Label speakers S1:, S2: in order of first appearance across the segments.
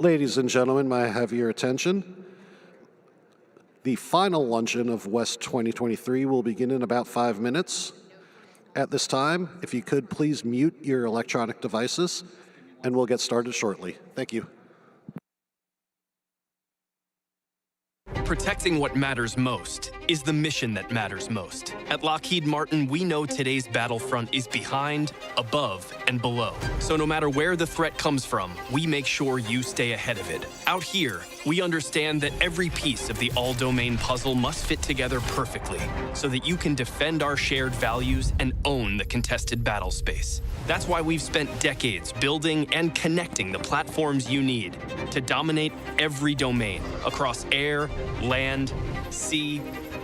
S1: Ladies and gentlemen, may I have your attention? The final luncheon of West 2023 will begin in about 5 minutes. At this time, if you could please mute your electronic devices, and we'll get started shortly. Thank you.
S2: Protecting what matters most is the mission that matters most. At Lockheed Martin, we know today's battlefront is behind, above, and below. So no matter where the threat comes from, we make sure you stay ahead of it. Out here, we understand that every piece of the all-domain puzzle must fit together perfectly so that you can defend our shared values and own the contested battle space. That's why we've spent decades building and connecting the platforms you need to dominate every domain across air, land, sea,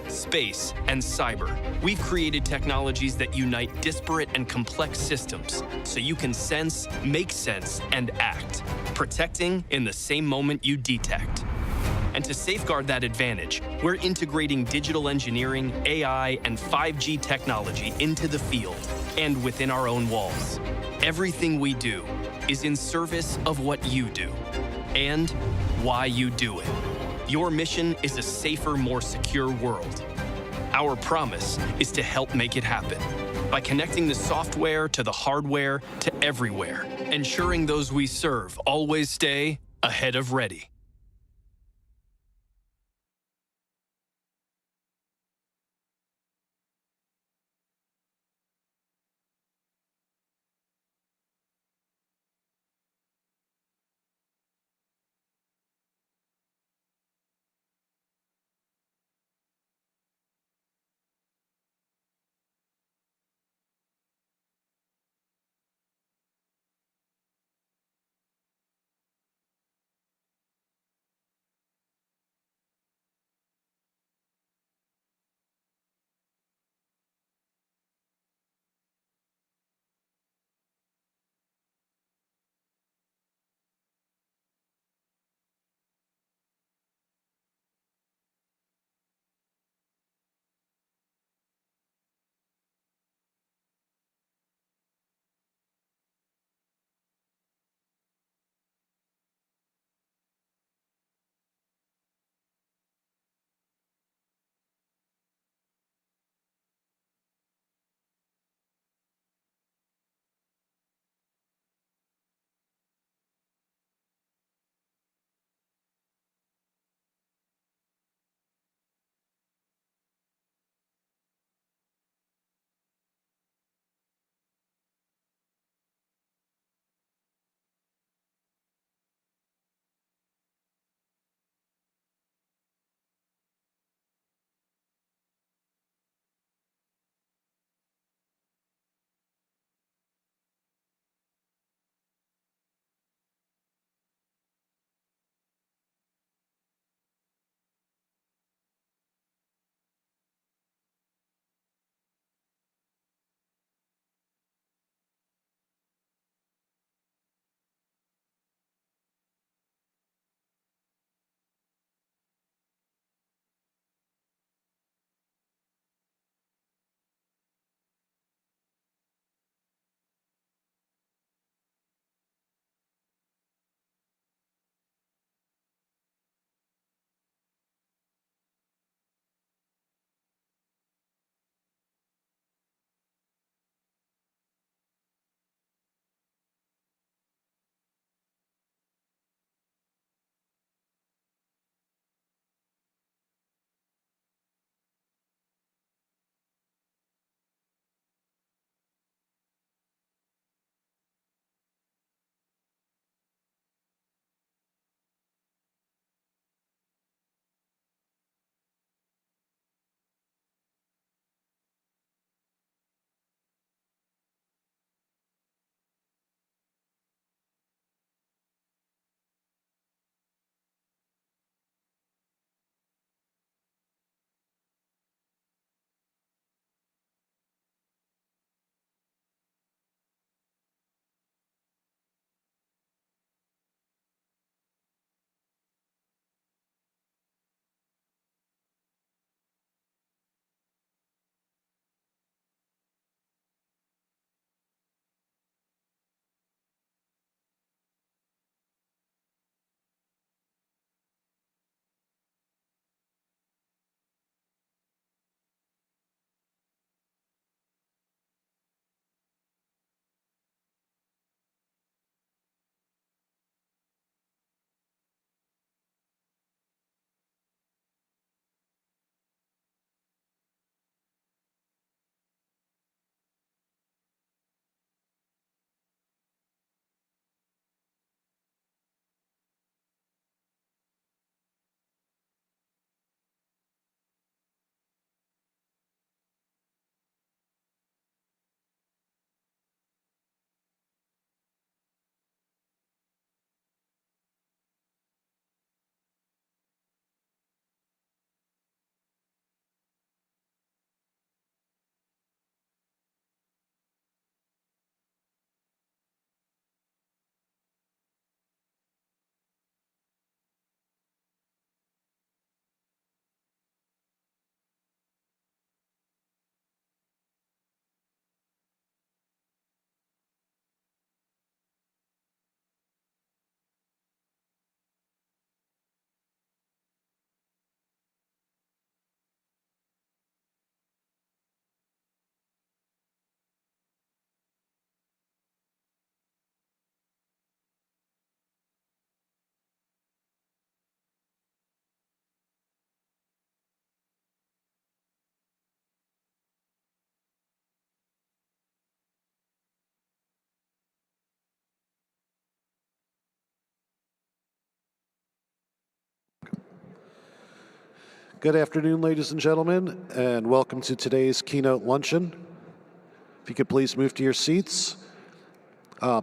S2: space, and cyber. We've created technologies that unite disparate and complex systems so you can sense, make sense, and act, protecting in the same moment you detect. And to safeguard that advantage, we're integrating digital engineering, AI, and 5G technology into the field and within our own walls. Everything we do is in service of what you do and why you do it. Your mission is a safer, more secure world. Our promise is to help make it happen by connecting the software to the hardware to everywhere, ensuring those we serve always stay ahead of ready.
S1: Good afternoon, ladies and gentlemen, and welcome to today's Keynote Luncheon. If you could please move to your seats.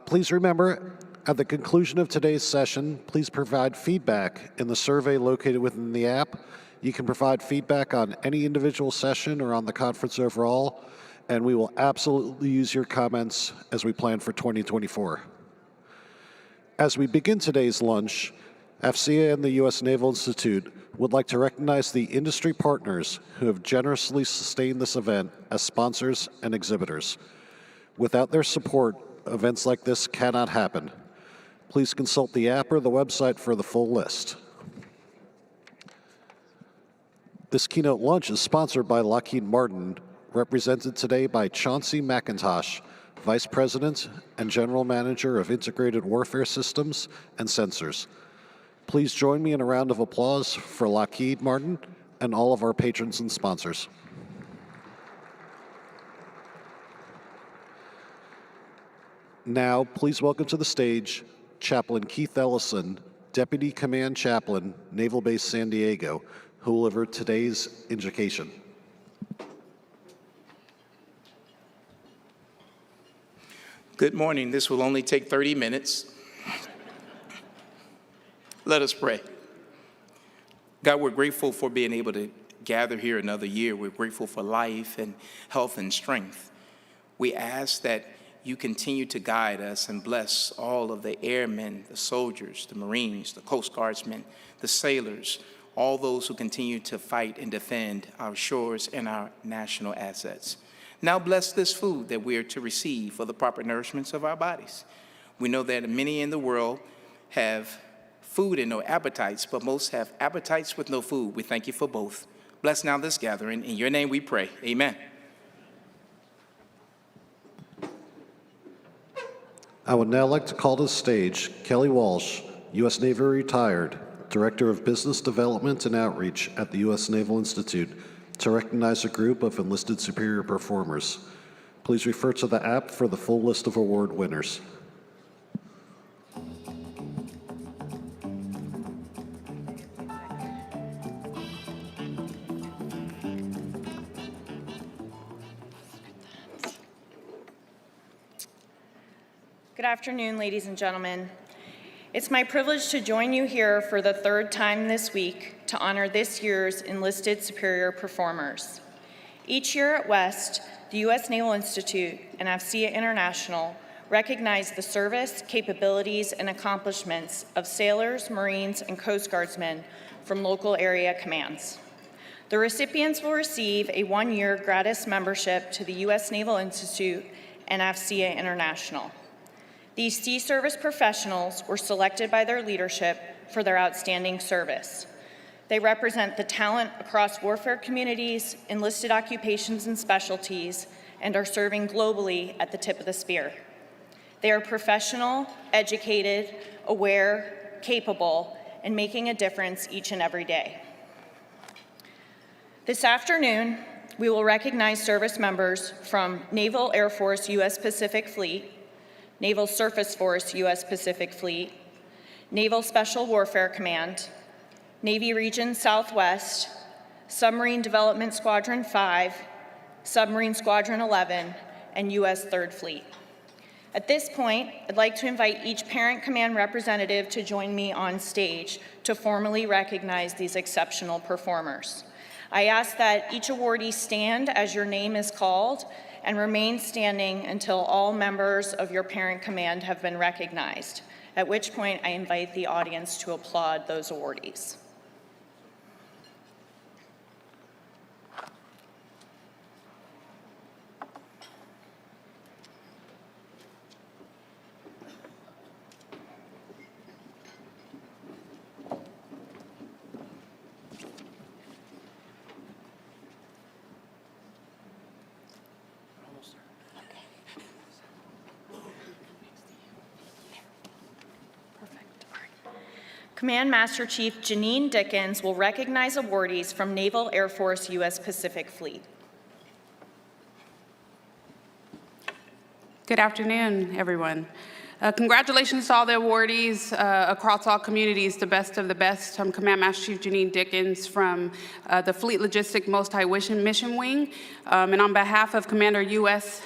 S1: Please remember, at the conclusion of today's session, please provide feedback in the survey located within the app. You can provide feedback on any individual session or on the conference overall, and we will absolutely use your comments as we plan for 2024. As we begin today's lunch, AFCEA and the U.S. Naval Institute would like to recognize the industry partners who have generously sustained this event as sponsors and exhibitors. Without their support, events like this cannot happen. Please consult the app or the website for the full list. This keynote lunch is sponsored by Lockheed Martin, represented today by Chauncey McIntosh, Vice President and General Manager of Integrated Warfare Systems and Sensors. Please join me in a round of applause for Lockheed Martin and all of our patrons and sponsors. Now, please welcome to the stage Chaplain Keith Ellison, Deputy Command Chaplain, Naval Base San Diego, who will deliver today's invocation.
S3: Good morning. This will only take 30 minutes. Let us pray. God, we're grateful for being able to gather here another year. We're grateful for life and health and strength. We ask that you continue to guide us and bless all of the airmen, the soldiers, the Marines, the Coast Guardsmen, the sailors, all those who continue to fight and defend our shores and our national assets. Now bless this food that we are to receive for the proper nourishments of our bodies. We know that many in the world have food and no appetites, but most have appetites with no food. We thank you for both. Bless now this gathering. In your name we pray. Amen.
S1: I would now like to call to the stage Kelly Walsh, U.S. Navy retired, Director of Business Development and Outreach at the U.S. Naval Institute, to recognize a group of enlisted superior performers. Please refer to the app for the full list of award winners.
S4: Good afternoon, ladies and gentlemen. It's my privilege to join you here for the third time this week to honor this year's enlisted superior performers. Each year at West, the U.S. Naval Institute and AFCEA International recognize the service, capabilities, and accomplishments of sailors, Marines, and Coast Guardsmen from local area commands. The recipients will receive a one-year gratis membership to the U.S. Naval Institute and AFCEA International. These sea service professionals were selected by their leadership for their outstanding service. They represent the talent across warfare communities, enlisted occupations and specialties, and are serving globally at the tip of the spear. They are professional, educated, aware, capable, and making a difference each and every day. This afternoon, we will recognize service members from Naval Air Force U.S. Pacific Fleet, Naval Surface Force U.S. Pacific Fleet, Naval Special Warfare Command, Navy Region Southwest, Submarine Development Squadron 5, Submarine Squadron 11, and U.S. 3rd Fleet. At this point, I'd like to invite each parent command representative to join me on stage to formally recognize these exceptional performers. I ask that each awardee stand as your name is called and remain standing until all members of your parent command have been recognized, at which point I invite the audience to applaud those awardees. Command Master Chief Janine Dickens will recognize awardees from Naval Air Force U.S. Pacific Fleet.
S5: Good afternoon, everyone. Congratulations to all the awardees across all communities, the best of the best. I'm Command Master Chief Janine Dickens from the Fleet Logistic Most High Mission Wing. And on behalf of Commander U.S.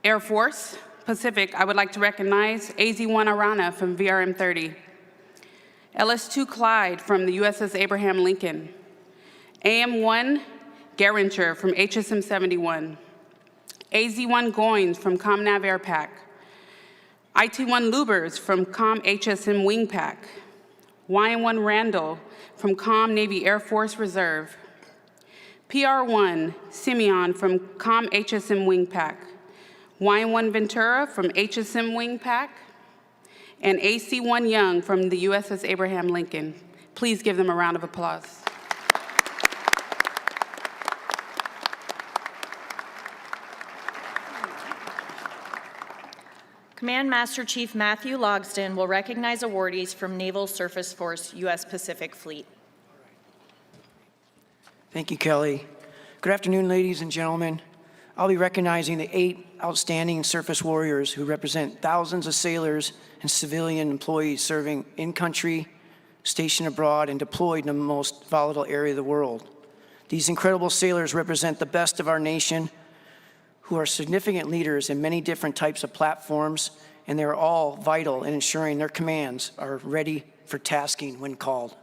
S5: Air Force Pacific, I would like to recognize AZ-1 Arana from VRM 30, LS-2 Clyde from the USS Abraham Lincoln, AM-1 Geringer from HSM 71, AZ-1 Goins from ComNav Airpack, IT-1 Lubers from Com HSM Wingpack, YN-1 Randall from Com Navy Air Force Reserve, PR-1 Simeon from Com HSM Wingpack, YN-1 Ventura from HSM Wingpack, and AC-1 Young from the USS Abraham Lincoln. Please give them a round of applause.
S4: Command Master Chief Matthew Logsdon will recognize awardees from Naval Surface Force U.S. Pacific Fleet.
S6: Thank you, Kelly. Good afternoon, ladies and gentlemen. I'll be recognizing the 8 outstanding surface warriors who represent thousands of sailors and civilian employees serving in-country, stationed abroad, and deployed in the most volatile area of the world. These incredible sailors represent the best of our nation, who are significant leaders in many different types of platforms, and they're all vital in ensuring their commands are ready for tasking when called.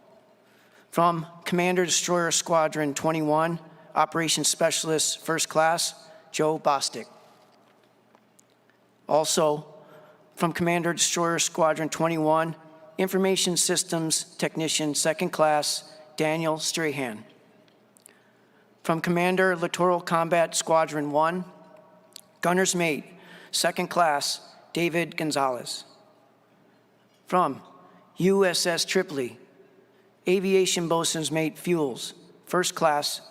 S6: From Commander Destroyer Squadron 21, Operations Specialist First Class, Joe Bostic. Also, from Commander Destroyer Squadron 21, Information Systems Technician Second Class, Daniel Strahan. From Commander Littoral Combat Squadron 1, Gunner's Mate, Second Class, David Gonzalez. From USS Tripoli, Aviation Bosun's Mate Fuels, First Class,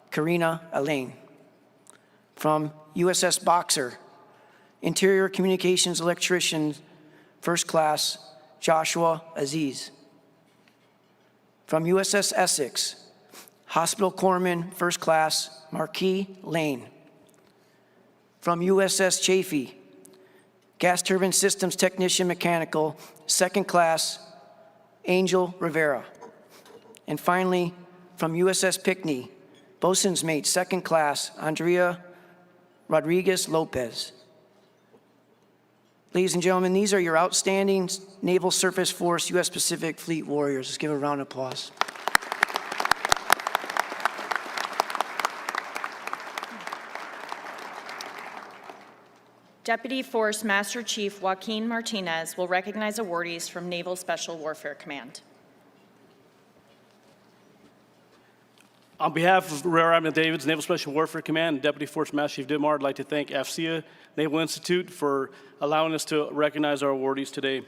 S6: Karina Alain. From USS Boxer, Interior Communications Electrician, First Class, Joshua Aziz. From USS Essex, Hospital Corpsman, First Class, Marquis Lane. From USS Chafee, Gas Turbine Systems Technician Mechanical, Second Class, Angel Rivera. And finally, from USS Pinckney, Bosun's Mate, Second Class, Andrea Rodriguez Lopez. Ladies and gentlemen, these are your outstanding Naval Surface Force U.S. Pacific Fleet warriors. Let's give a round of applause.
S4: Deputy Force Master Chief Joaquin Martinez will recognize awardees from Naval Special Warfare Command.
S7: On behalf of Rear Admiral David's Naval Special Warfare Command, Deputy Force Master Chief Dittmar, I'd like to thank AFCEA Naval Institute for allowing us to recognize our awardees today.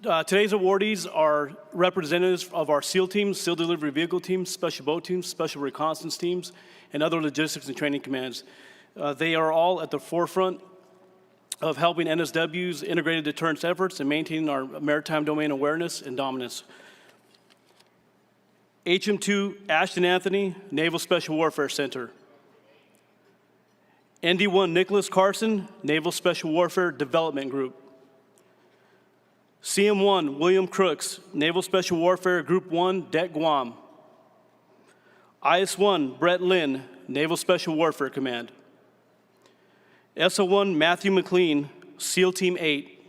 S7: Today's awardees are representatives of our SEAL teams, SEAL Delivery Vehicle teams, Special Boat teams, Special Reconnaissance teams, and other logistics and training commands. They are all at the forefront of helping NSW's integrated deterrence efforts and maintaining our maritime domain awareness and dominance. HM2 Ashton Anthony, Naval Special Warfare Center. ND1 Nicholas Carson, Naval Special Warfare Development Group. CM1 William Crooks, Naval Special Warfare Group 1, Det Guam. IS-1 Brett Lynn, Naval Special Warfare Command. SO1 Matthew McLean, SEAL Team 8.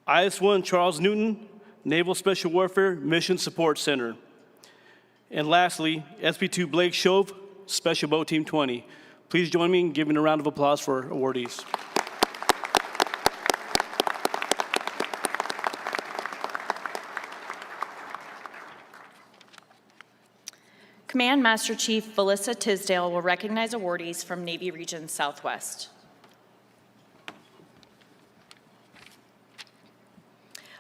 S7: IS-1 Charles Newton, Naval Special Warfare Mission Support Center. And lastly, SP2 Blake Shove, Special Boat Team 20. Please join me in giving a round of applause for our awardees.
S4: Command Master Chief Felissa Tisdale will recognize awardees from Navy Region Southwest.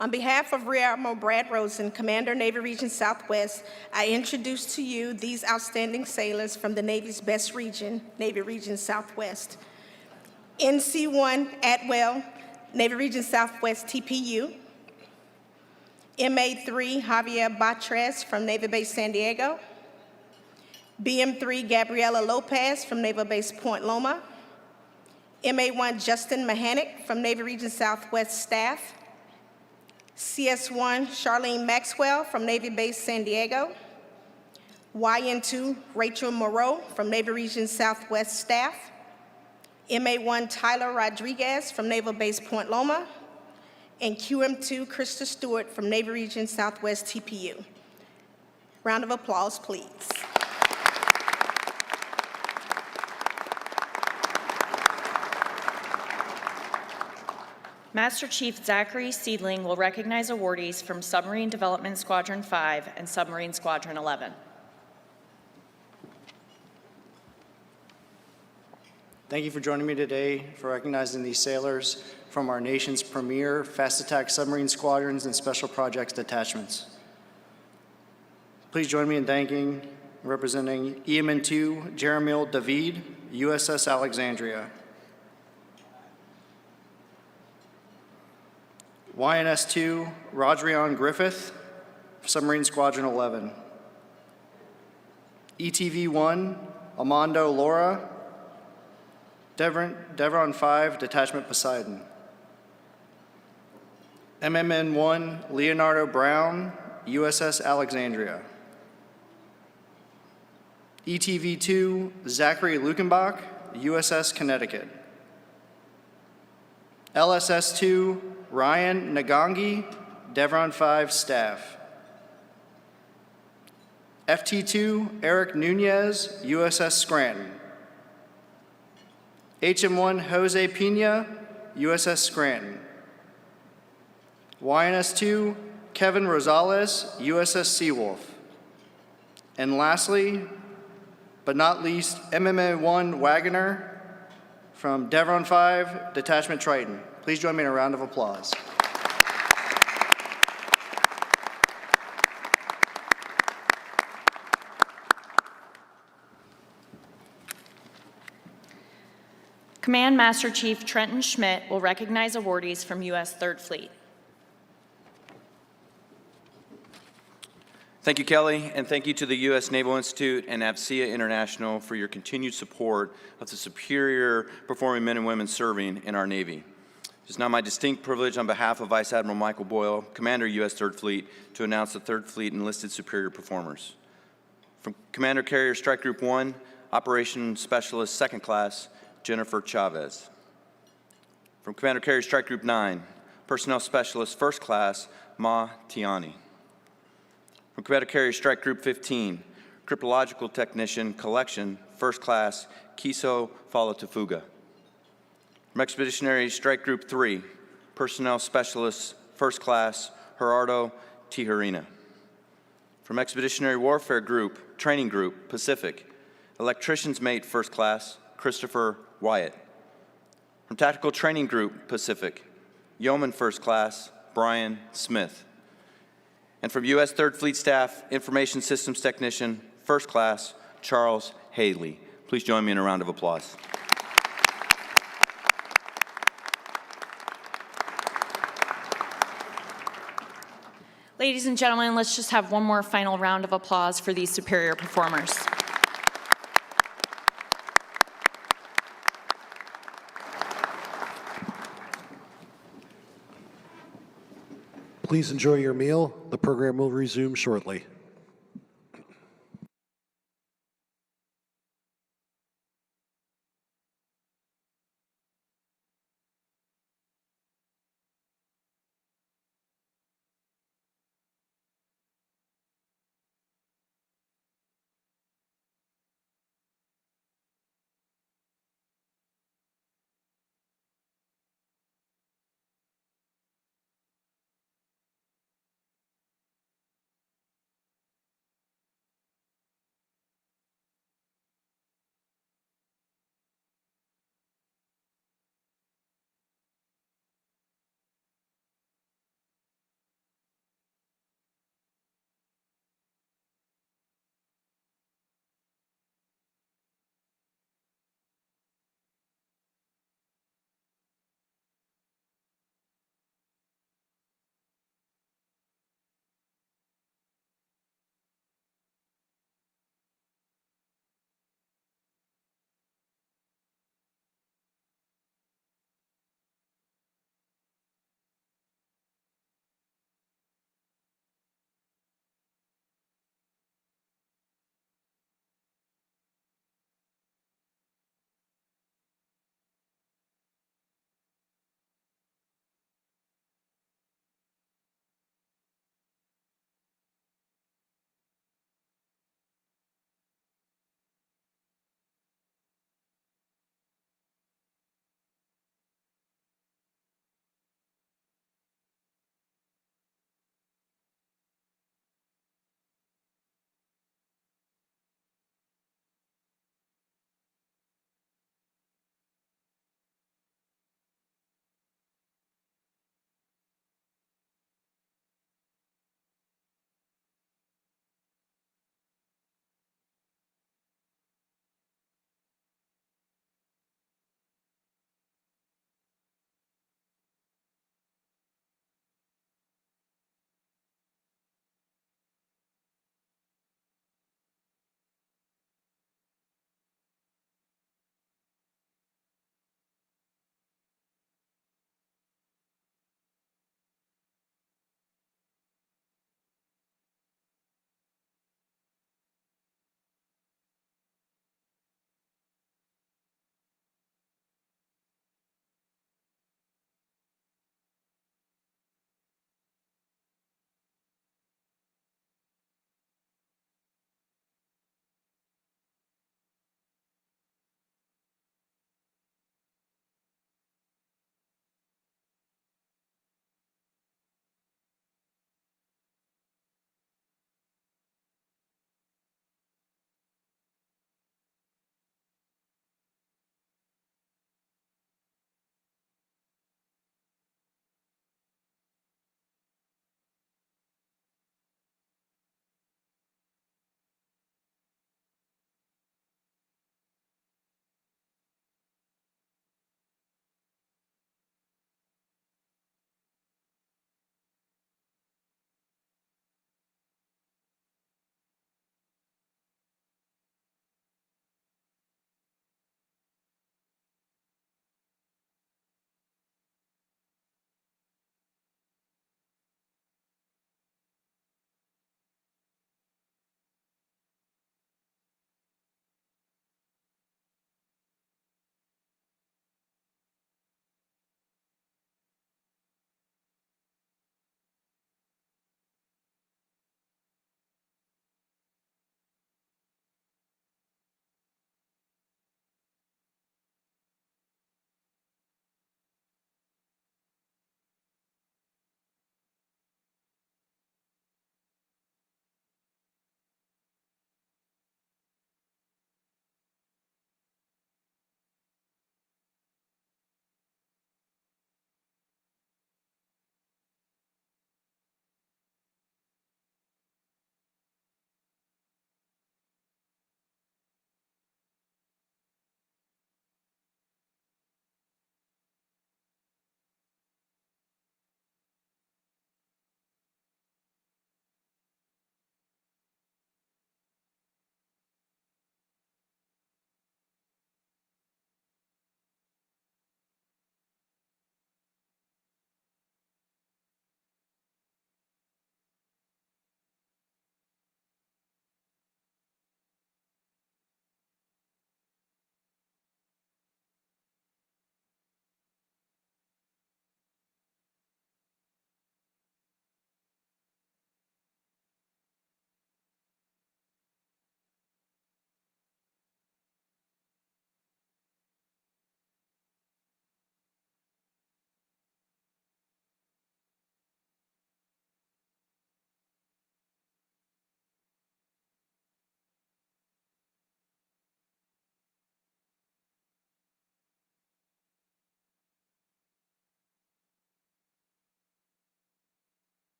S8: On behalf of Rear Admiral Brad Rosen, Commander Navy Region Southwest, I introduce to you these outstanding sailors from the Navy's best region, Navy Region Southwest. NC-1 Atwell, Navy Region Southwest TPU. MA-3 Javier Batres from Navy Base San Diego. BM3 Gabriela Lopez from Naval Base Point Loma, MA1 Justin Mahanic from Navy Region Southwest staff, CS1 Charlene Maxwell from Navy Base San Diego, YN2 Rachel Moreau from Navy Region Southwest staff, MA1 Tyler Rodriguez from Naval Base Point Loma, and QM2 Krista Stewart from Navy Region Southwest TPU. Round of applause, please.
S4: Master Chief Zachary Seedling will recognize awardees from Submarine Development Squadron 5 and Submarine Squadron 11.
S9: Thank you for joining me today for recognizing these sailors from our nation's premier fast attack submarine squadrons and special projects detachments. Please join me in thanking and representing EMN2 Jeremiel David, USS Alexandria. YNS2 Rodrion Griffith, Submarine Squadron 11. ETV-1 Amando Laura, Devron 5, Detachment Poseidon. MMN-1 Leonardo Brown, USS Alexandria. ETV-2 Zachary Lukenbach, USS Connecticut. LSS-2 Ryan Nagangi, Devron 5 staff. FT-2 Eric Nunez, USS Scranton. HM-1 Jose Pina, USS Scranton. YNS-2 Kevin Rosales, USS Seawolf. And lastly, but not least, MMA-1 Wagoner from Devron 5, Detachment Triton. Please join me in a round of applause.
S4: Command Master Chief Trenton Schmidt will recognize awardees from U.S. Third Fleet.
S10: Thank you, Kelly, and thank you to the U.S. Naval Institute and AVSEA International for your continued support of the superior performing men and women serving in our Navy. It is now my distinct privilege on behalf of Vice Admiral Michael Boyle, Commander U.S. Third Fleet, to announce the Third Fleet enlisted superior performers. From Commander Carrier Strike Group 1, Operations Specialist Second Class, Jennifer Chavez. From Commander Carrier Strike Group 9, Personnel Specialist First Class, Ma Tiani. From Commander Carrier Strike Group 15, Cryptological Technician Collection First Class, Kiso Falatafuga. From Expeditionary Strike Group 3, Personnel Specialist First Class, Gerardo Tijerina. From Expeditionary Warfare Group, Training Group, Pacific, Electrician's Mate First Class, Christopher Wyatt. From Tactical Training Group, Pacific, Yeoman First Class, Brian Smith. And from U.S. Third Fleet Staff, Information Systems Technician, First Class, Charles Haley. Please join me in a round of applause.
S4: Ladies and gentlemen, let's just have one more final round of applause for these superior performers.
S1: Please enjoy your meal. The program will resume shortly.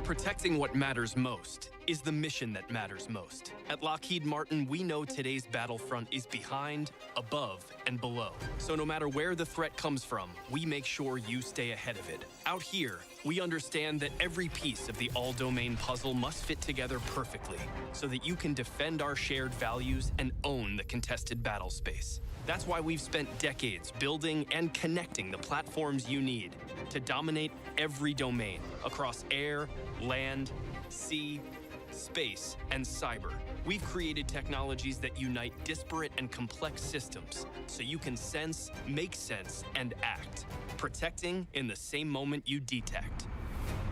S2: Protecting what matters most is the mission that matters most. At Lockheed Martin, we know today's battlefront is behind, above, and below. So no matter where the threat comes from, we make sure you stay ahead of it. Out here, we understand that every piece of the all-domain puzzle must fit together perfectly so that you can defend our shared values and own the contested battle space. That's why we've spent decades building and connecting the platforms you need to dominate every domain across air, land, sea, space, and cyber. We've created technologies that unite disparate and complex systems so you can sense, make sense, and act, protecting in the same moment you detect.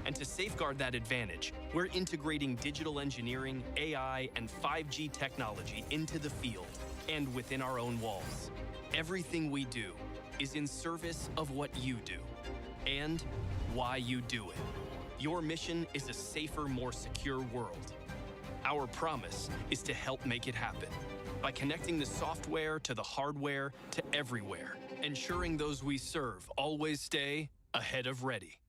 S2: And to safeguard that advantage, we're integrating digital engineering, AI, and 5G technology into the field and within our own walls. Everything we do is in service of what you do and why you do it. Your mission is a safer, more secure world. Our promise is to help make it happen by connecting the software to the hardware to everywhere, ensuring those we serve always stay ahead of ready.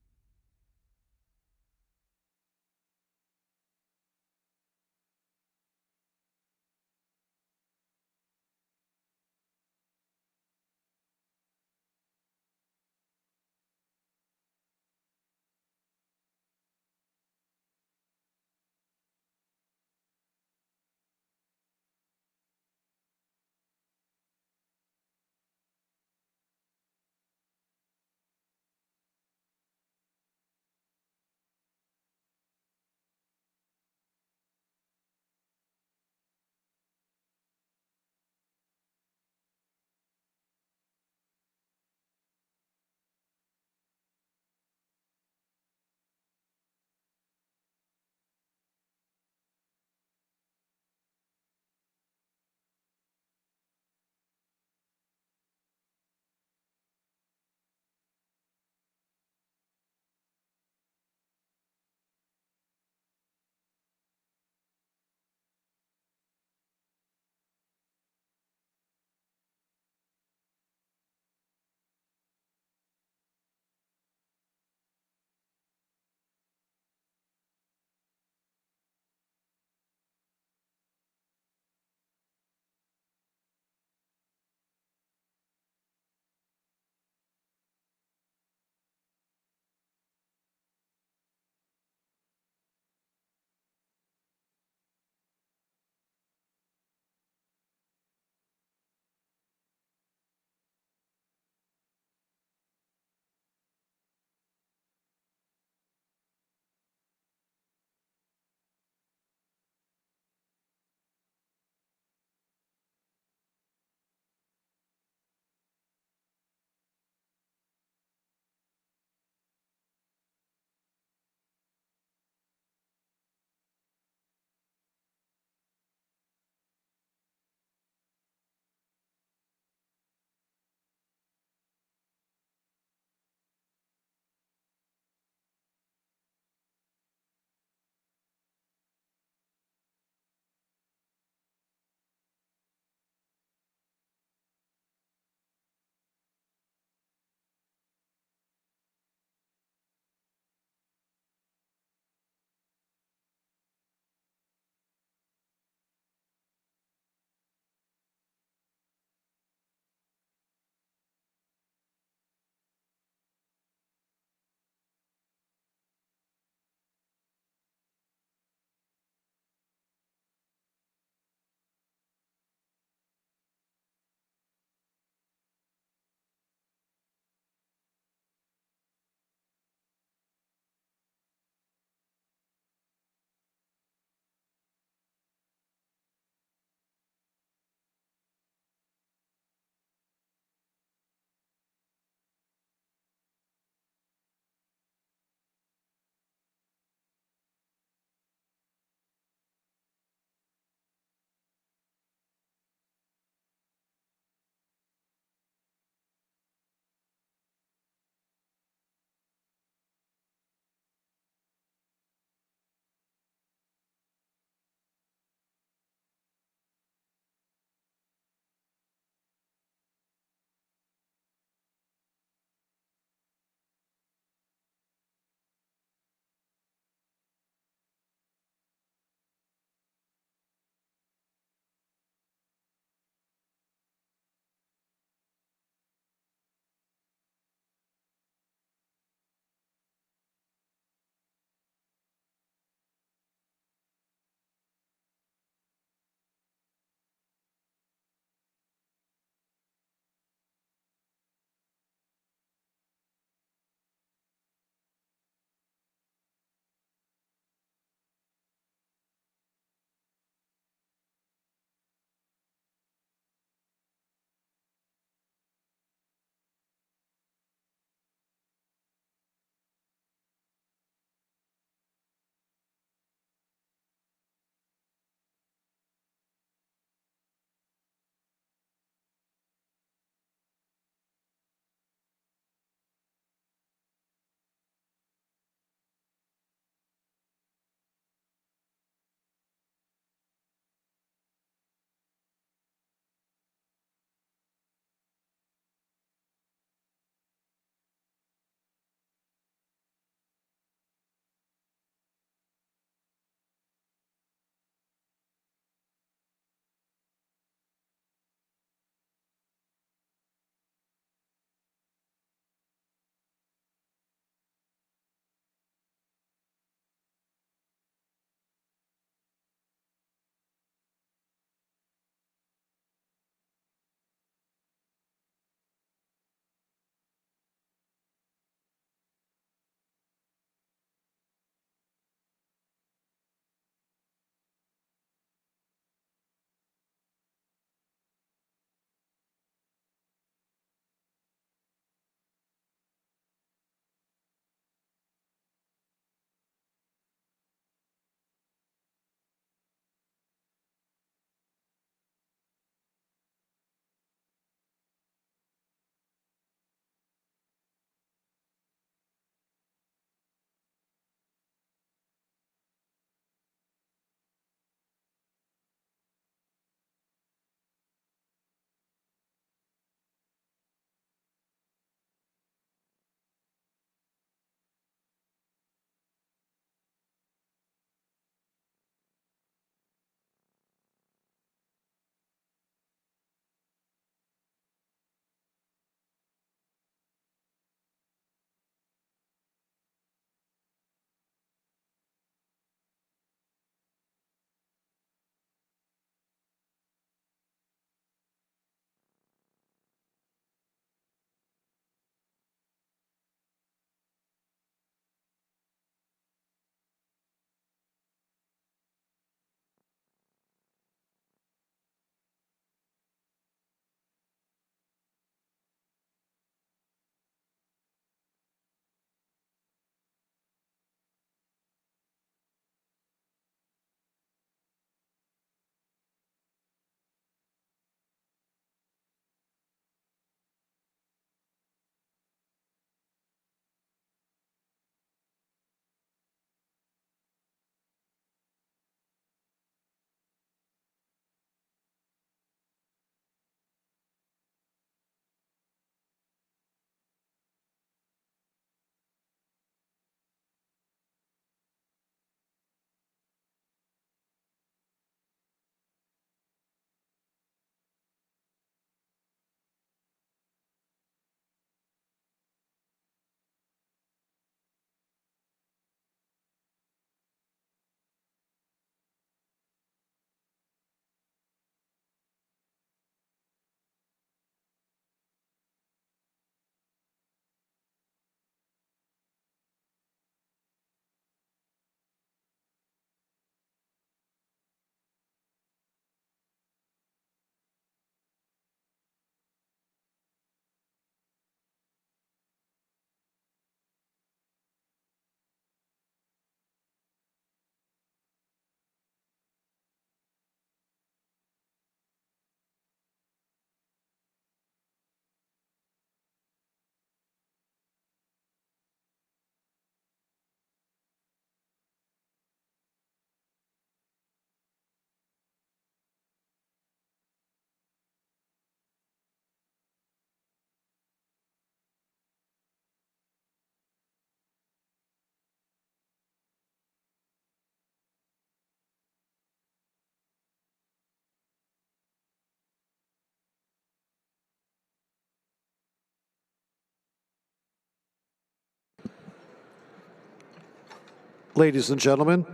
S1: Ladies and gentlemen,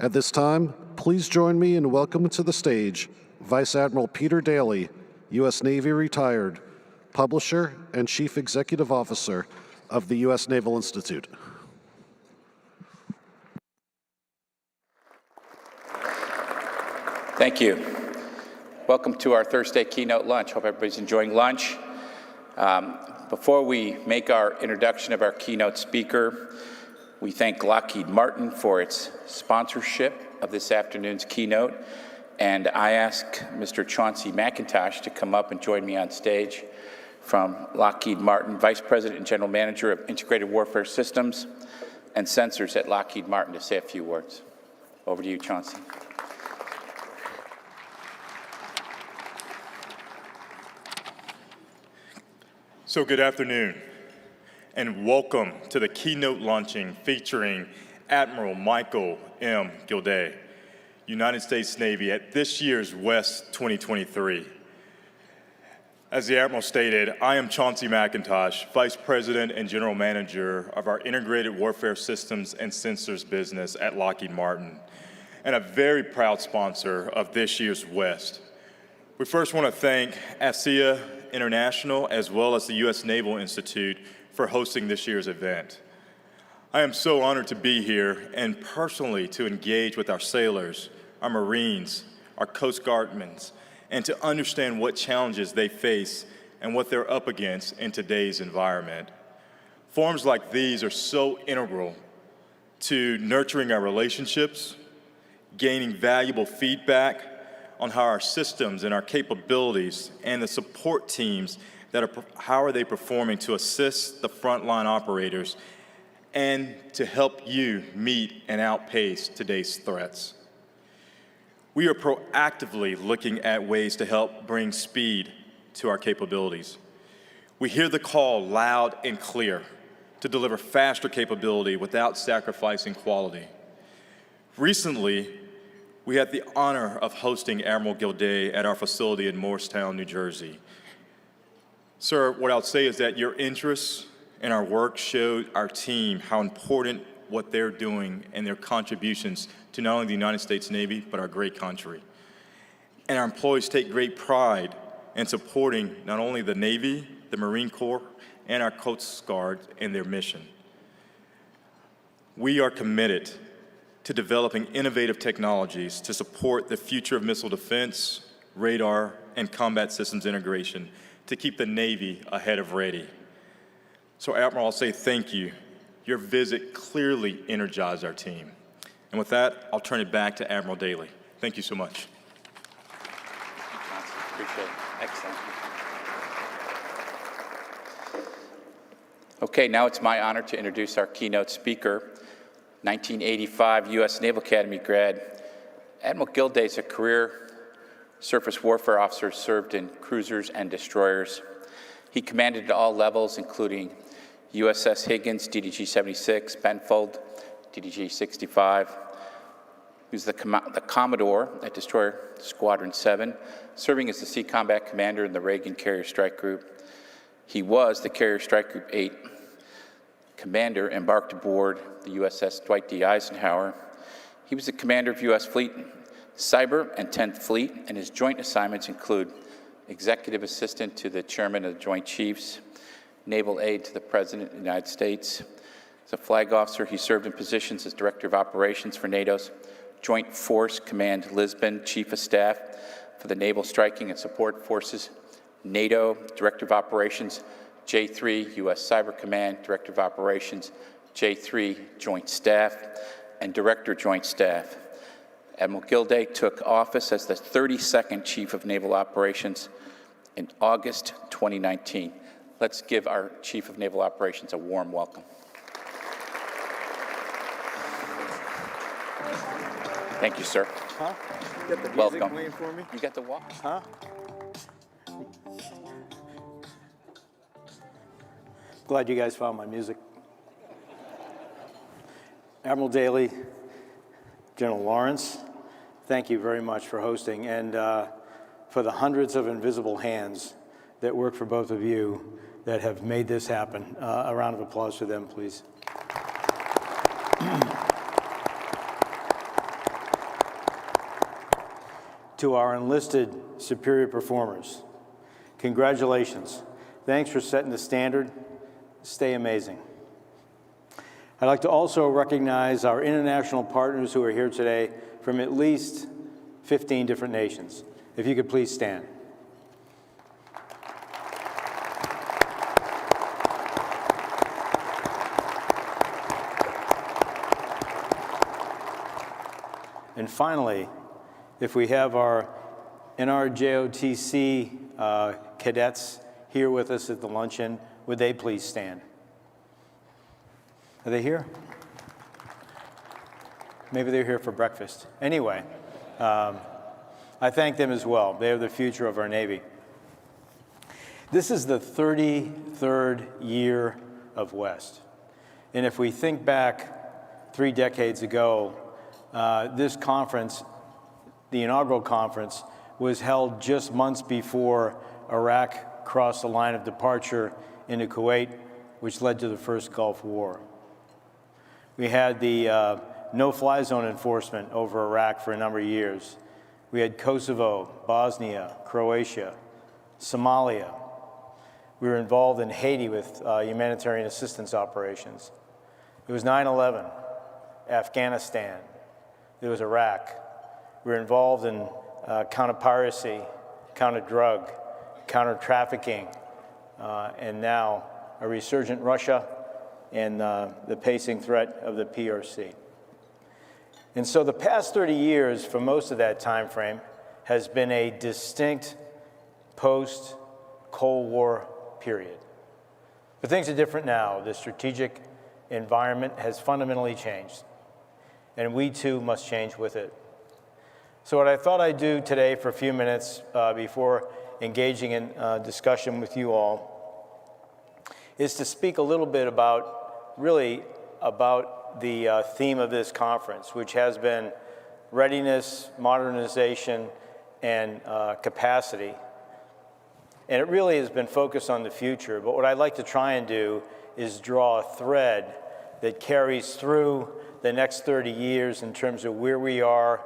S1: at this time, please join me in welcoming to the stage Vice Admiral Peter Daly, U.S. Navy retired, publisher and Chief Executive Officer of the U.S. Naval Institute.
S3: Thank you. Welcome to our Thursday keynote lunch. Hope everybody's enjoying lunch. Before we make our introduction of our keynote speaker, we thank Lockheed Martin for its sponsorship of this afternoon's keynote. And I ask Mr. Chauncey McIntosh to come up and join me on stage from Lockheed Martin, Vice President and General Manager of Integrated Warfare Systems and Sensors at Lockheed Martin, to say a few words. Over to you, Chauncey.
S11: So good afternoon, and welcome to the keynote launching featuring Admiral Michael M. Gilday, United States Navy at this year's West 2023. As the Admiral stated, I am Chauncey McIntosh, Vice President and General Manager of our Integrated Warfare Systems and Sensors business at Lockheed Martin, and a very proud sponsor of this year's West. We first want to thank ASEA International, as well as the U.S. Naval Institute, for hosting this year's event. I am so honored to be here and personally to engage with our sailors, our Marines, our Coast Guardmen, and to understand what challenges they face and what they're up against in today's environment. Forums like these are so integral to nurturing our relationships, gaining valuable feedback on how our systems and our capabilities and the support teams how are they performing to assist the frontline operators and to help you meet and outpace today's threats. We are proactively looking at ways to help bring speed to our capabilities. We hear the call loud and clear to deliver faster capability without sacrificing quality. Recently, we had the honor of hosting Admiral Gilday at our facility in Morristown, New Jersey. Sir, what I'll say is that your interests in our work showed our team how important what they're doing and their contributions to not only the United States Navy, but our great country. And our employees take great pride in supporting not only the Navy, the Marine Corps, and our Coast Guard in their mission. We are committed to developing innovative technologies to support the future of missile defense, radar, and combat systems integration to keep the Navy ahead of ready. So Admiral, I'll say thank you. Your visit clearly energized our team. And with that, I'll turn it back to Admiral Daly. Thank you so much.
S3: Appreciate it. Excellent. Okay, now it's my honor to introduce our keynote speaker, 1985 U.S. Naval Academy grad. Admiral Gilday is a career surface warfare officer, served in cruisers and destroyers. He commanded at all levels, including USS Higgins, DDG-76, Benfold, DDG-65. He was the Commodore at Destroyer Squadron 7, serving as the Sea Combat Commander in the Reagan Carrier Strike Group. He was the Carrier Strike Group 8 Commander, embarked aboard the USS Dwight D. Eisenhower. He was the commander of U.S. Fleet Cyber and 10th Fleet, and his joint assignments include Executive Assistant to the Chairman of the Joint Chiefs, Naval Aide to the President of the United States. As a flag officer, he served in positions as Director of Operations for NATO's Joint Force Command Lisbon, Chief of Staff for the Naval Striking and Support Forces, NATO, Director of Operations, J3, U.S. Cyber Command, Director of Operations, J3, Joint Staff, and Director Joint Staff. Admiral Gilday took office as the 32nd Chief of Naval Operations in August 2019. Let's give our Chief of Naval Operations a warm welcome. Thank you, sir.
S12: Huh? You got the music
S3: Welcome.
S12: playing for me?
S3: You got the walk?
S12: Huh? Glad you guys found my music. Admiral Daly, General Lawrence, thank you very much for hosting, and for the hundreds of invisible hands that work for both of you that have made this happen. A round of applause for them, please. To our enlisted superior performers, congratulations. Thanks for setting the standard. Stay amazing. I'd like to also recognize our international partners who are here today from at least 15 different nations. If you could please stand. And finally, if we have our NRJOTC cadets here with us at the luncheon, would they please stand? Are they here? Maybe they're here for breakfast. Anyway, I thank them as well. They are the future of our Navy. This is the 33rd year of West. And if we think back 3 decades ago, this conference, the inaugural conference, was held just months before Iraq crossed the line of departure into Kuwait, which led to the first Gulf War. We had the no-fly zone enforcement over Iraq for a number of years. We had Kosovo, Bosnia, Croatia, Somalia. We were involved in Haiti with humanitarian assistance operations. It was 9/11, Afghanistan. There was Iraq. We were involved in counter-piracy, counter-drug, counter-trafficking, and now a resurgent Russia and the pacing threat of the PRC. And so the past 30 years, for most of that time frame, has been a distinct post-Cold War period. But things are different now. The strategic environment has fundamentally changed, and we too must change with it. So what I thought I'd do today for a few minutes before engaging in discussion with you all is to speak a little bit about the theme of this conference, which has been readiness, modernization, and capacity. And it really has been focused on the future. But what I'd like to try and do is draw a thread that carries through the next 30 years in terms of where we are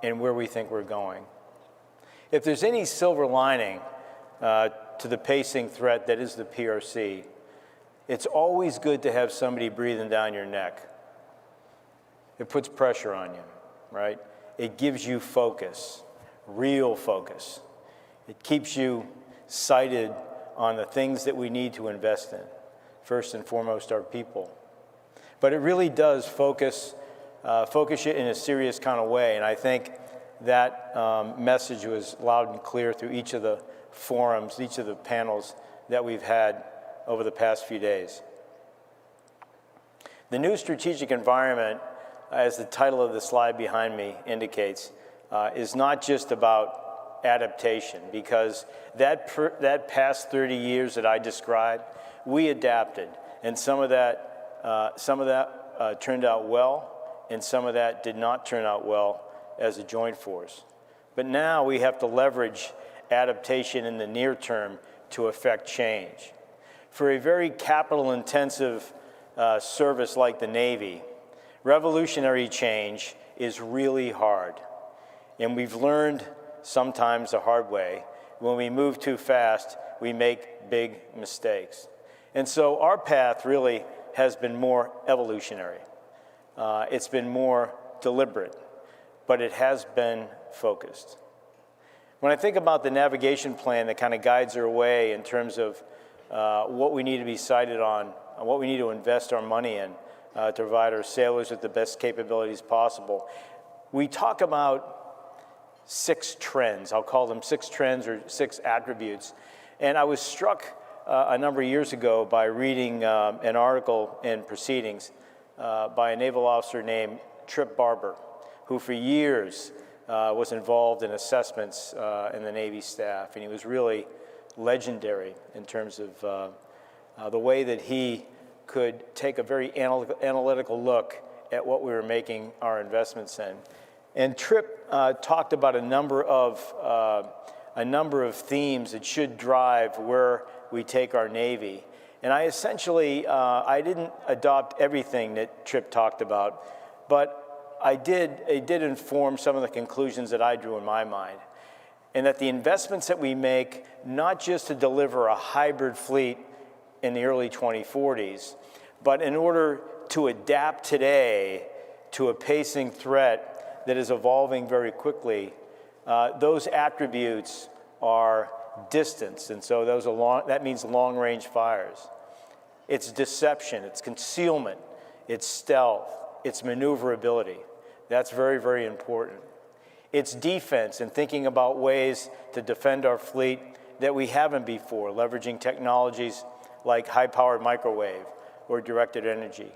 S12: and where we think we're going. If there's any silver lining to the pacing threat that is the PRC, it's always good to have somebody breathing down your neck. It puts pressure on you, right? It gives you focus, real focus. It keeps you sighted on the things that we need to invest in. First and foremost, our people. But it really does focus it in a serious kind of way. And I think that message was loud and clear through each of the forums, each of the panels that we've had over the past few days. The new strategic environment, as the title of the slide behind me indicates, is not just about adaptation, because that past 30 years that I described, we adapted, and some of that turned out well, and some of that did not turn out well as a joint force. But now we have to leverage adaptation in the near term to affect change. For a very capital-intensive service like the Navy, revolutionary change is really hard. And we've learned sometimes the hard way, when we move too fast, we make big mistakes. And so our path really has been more evolutionary. It's been more deliberate, but it has been focused. When I think about the navigation plan that kind of guides our way in terms of what we need to be sighted on, what we need to invest our money in to provide our sailors with the best capabilities possible, we talk about 6 trends. I'll call them 6 trends or 6 attributes. And I was struck a number of years ago by reading an article in Proceedings by a naval officer named Trip Barber, who for years was involved in assessments in the Navy staff. And he was really legendary in terms of the way that he could take a very analytical look at what we were making our investments in. And Tripp talked about a number of themes that should drive where we take our Navy. And I essentially, I didn't adopt everything that Tripp talked about, but it did inform some of the conclusions that I drew in my mind. and that the investments that we make, not just to deliver a hybrid fleet in the early 2040s, but in order to adapt today to a pacing threat that is evolving very quickly, those attributes are distance, and so that means long-range fires. It's deception, it's concealment, it's stealth, it's maneuverability. That's very, very important. It's defense and thinking about ways to defend our fleet that we haven't before, leveraging technologies like high-powered microwave or directed energy.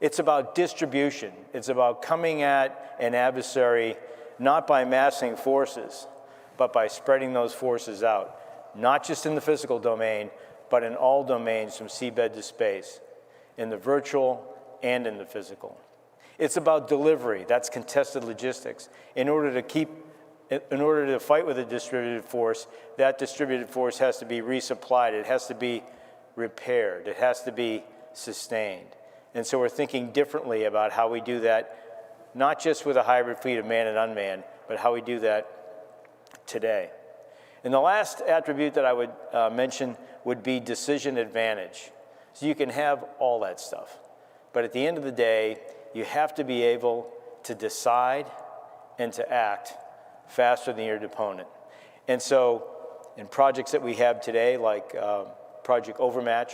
S12: It's about distribution. It's about coming at an adversary not by massing forces, but by spreading those forces out, not just in the physical domain, but in all domains from seabed to space, in the virtual and in the physical. It's about delivery. That's contested logistics. In order to fight with a distributed force, that distributed force has to be resupplied. It has to be repaired. It has to be sustained. And so we're thinking differently about how we do that, not just with a hybrid fleet of manned and unmanned, but how we do that today. And the last attribute that I would mention would be decision advantage. So you can have all that stuff, but at the end of the day, you have to be able to decide and to act faster than your opponent. And so in projects that we have today, like Project Overmatch,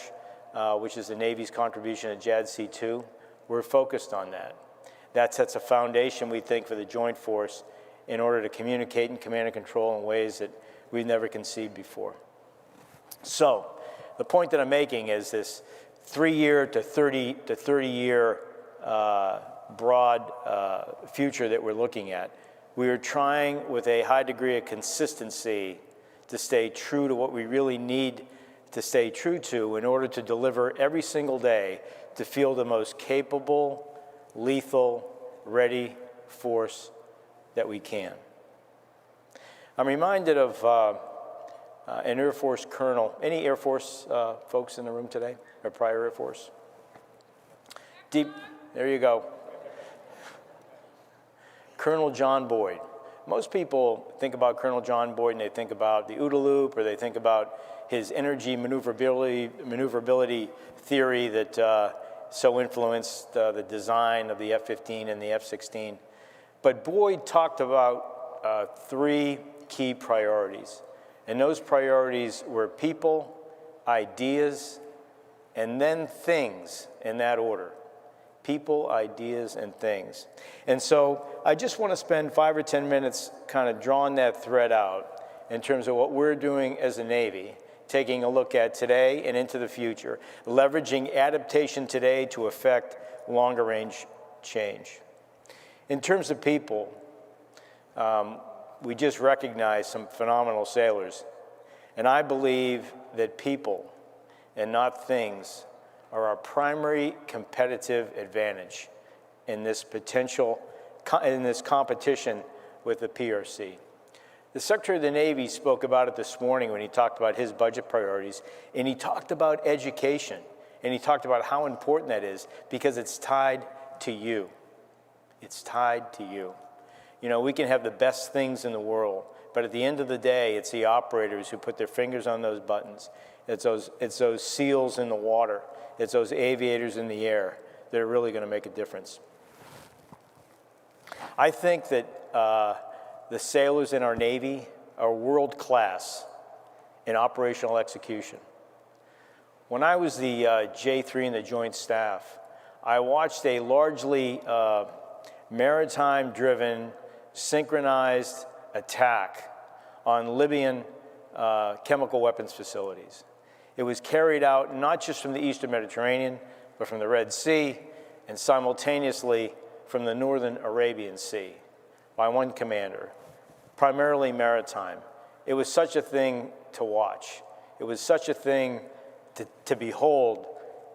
S12: which is the Navy's contribution to JADC2, we're focused on that. That sets a foundation, we think, for the joint force in order to communicate and command and control in ways that we've never conceived before. So the point that I'm making is this 3-year to 30-year broad future that we're looking at. We are trying with a high degree of consistency to stay true to what we really need to stay true to in order to deliver every single day to field the most capable, lethal, ready force that we can. I'm reminded of an Air Force colonel. Any Air Force folks in the room today, or prior Air Force? There you go. Colonel John Boyd. Most people think about Colonel John Boyd and they think about the OODA loop, or they think about his energy maneuverability theory that so influenced the design of the F-15 and the F-16. But Boyd talked about 3 key priorities. And those priorities were people, ideas, and then things in that order. People, ideas, and things. And so I just want to spend 5 or 10 minutes kind of drawing that thread out in terms of what we're doing as a Navy, taking a look at today and into the future, leveraging adaptation today to affect longer range change. In terms of people, we just recognized some phenomenal sailors, and I believe that people and not things are our primary competitive advantage in this competition with the PRC. The Secretary of the Navy spoke about it this morning when he talked about his budget priorities, and he talked about education, and he talked about how important that is because it's tied to you. It's tied to you. You know, we can have the best things in the world, but at the end of the day, it's the operators who put their fingers on those buttons. It's those SEALs in the water. It's those aviators in the air that are really going to make a difference. I think that the sailors in our Navy are world class in operational execution. When I was the J3 in the Joint Staff, I watched a largely maritime-driven, synchronized attack on Libyan chemical weapons facilities. It was carried out not just from the Eastern Mediterranean, but from the Red Sea, and simultaneously from the Northern Arabian Sea by one commander, primarily maritime. It was such a thing to watch. It was such a thing to behold,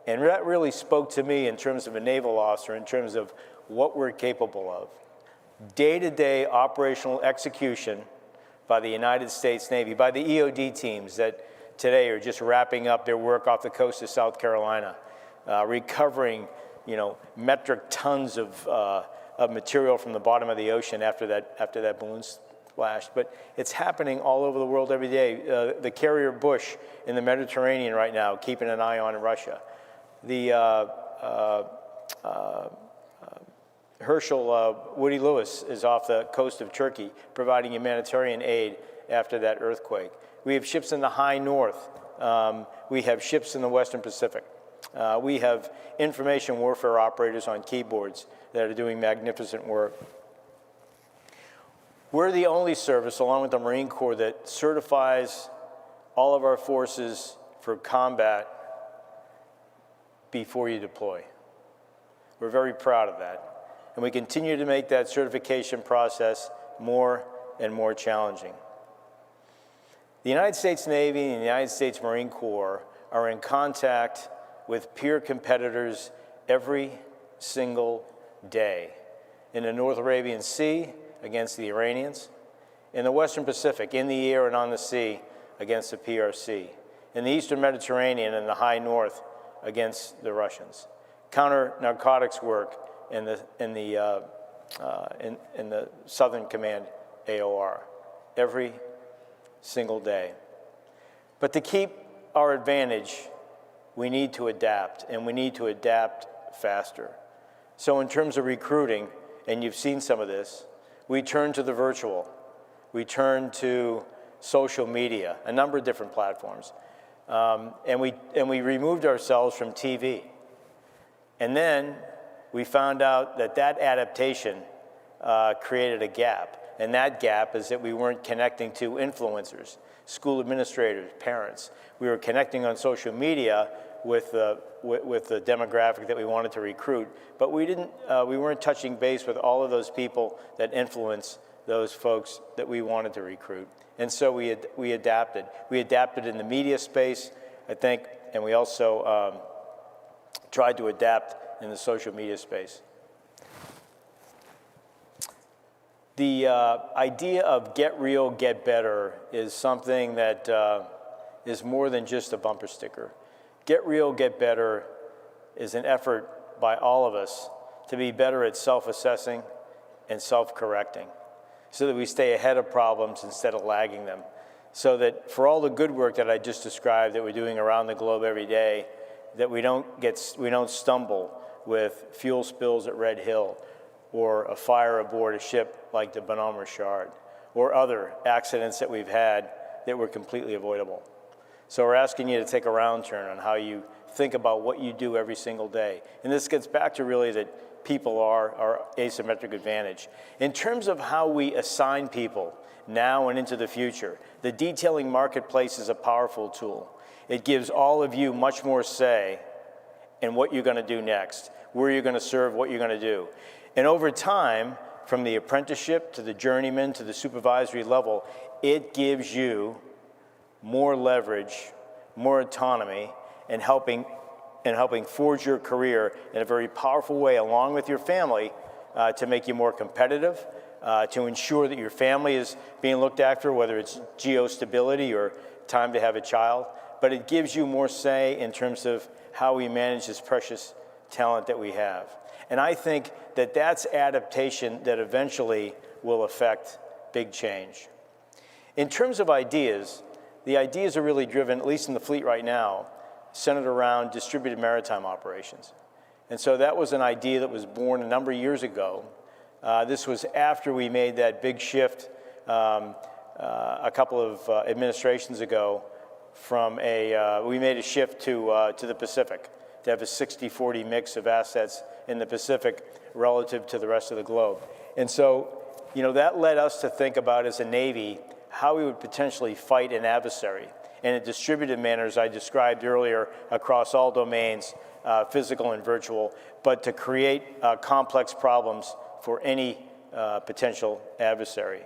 S12: and that really spoke to me in terms of a naval officer, in terms of what we're capable of. Day-to-day operational execution by the United States Navy, by the EOD teams that today are just wrapping up their work off the coast of South Carolina, recovering, metric tons of material from the bottom of the ocean after that balloon splashed, but it's happening all over the world every day. The carrier Bush in the Mediterranean right now, keeping an eye on Russia. The Herschel Woody Lewis is off the coast of Turkey providing humanitarian aid after that earthquake. We have ships in the high north. We have ships in the Western Pacific. We have information warfare operators on keyboards that are doing magnificent work. We're the only service, along with the Marine Corps, that certifies all of our forces for combat before you deploy. We're very proud of that. And we continue to make that certification process more and more challenging. The United States Navy and the United States Marine Corps are in contact with peer competitors every single day. In the North Arabian Sea, against the Iranians. In the Western Pacific, in the air and on the sea, against the PRC. In the Eastern Mediterranean and the high north, against the Russians. Counter-narcotics work in the Southern Command AOR, every single day. But to keep our advantage, we need to adapt, and we need to adapt faster. So in terms of recruiting, and you've seen some of this, we turn to the virtual. We turn to social media, a number of different platforms. And we removed ourselves from TV. And then we found out that that adaptation created a gap. And that gap is that we weren't connecting to influencers, school administrators, parents. We were connecting on social media with the demographic that we wanted to recruit, but we weren't touching base with all of those people that influence those folks that we wanted to recruit. And so we adapted. We adapted in the media space, I think, and we also tried to adapt in the social media space. The idea of get real, get better is something that is more than just a bumper sticker. Get real, get better is an effort by all of us to be better at self-assessing and self-correcting so that we stay ahead of problems instead of lagging them. So that for all the good work that I just described that we're doing around the globe every day, that we don't stumble with fuel spills at Red Hill or a fire aboard a ship like the Bonhomme Richard or other accidents that we've had that were completely avoidable. So we're asking you to take a round turn on how you think about what you do every single day. And this gets back to really that people are our asymmetric advantage. In terms of how we assign people now and into the future, the detailing marketplace is a powerful tool. It gives all of you much more say in what you're going to do next, where you're going to serve, what you're going to do. And over time, from the apprenticeship to the journeyman to the supervisory level, it gives you more leverage, more autonomy, and helping forge your career in a very powerful way, along with your family, to make you more competitive, to ensure that your family is being looked after, whether it's geostability or time to have a child. But it gives you more say in terms of how we manage this precious talent that we have. And I think that that's adaptation that eventually will affect big change. In terms of ideas, the ideas are really driven, at least in the fleet right now, centered around distributed maritime operations. And so that was an idea that was born a number of years ago. This was after we made that big shift a couple of administrations ago we made a shift to the Pacific, to have a 60-40 mix of assets in the Pacific relative to the rest of the globe. And so, that led us to think about, as a Navy, how we would potentially fight an adversary in a distributed manner, as I described earlier, across all domains, physical and virtual, but to create complex problems for any potential adversary.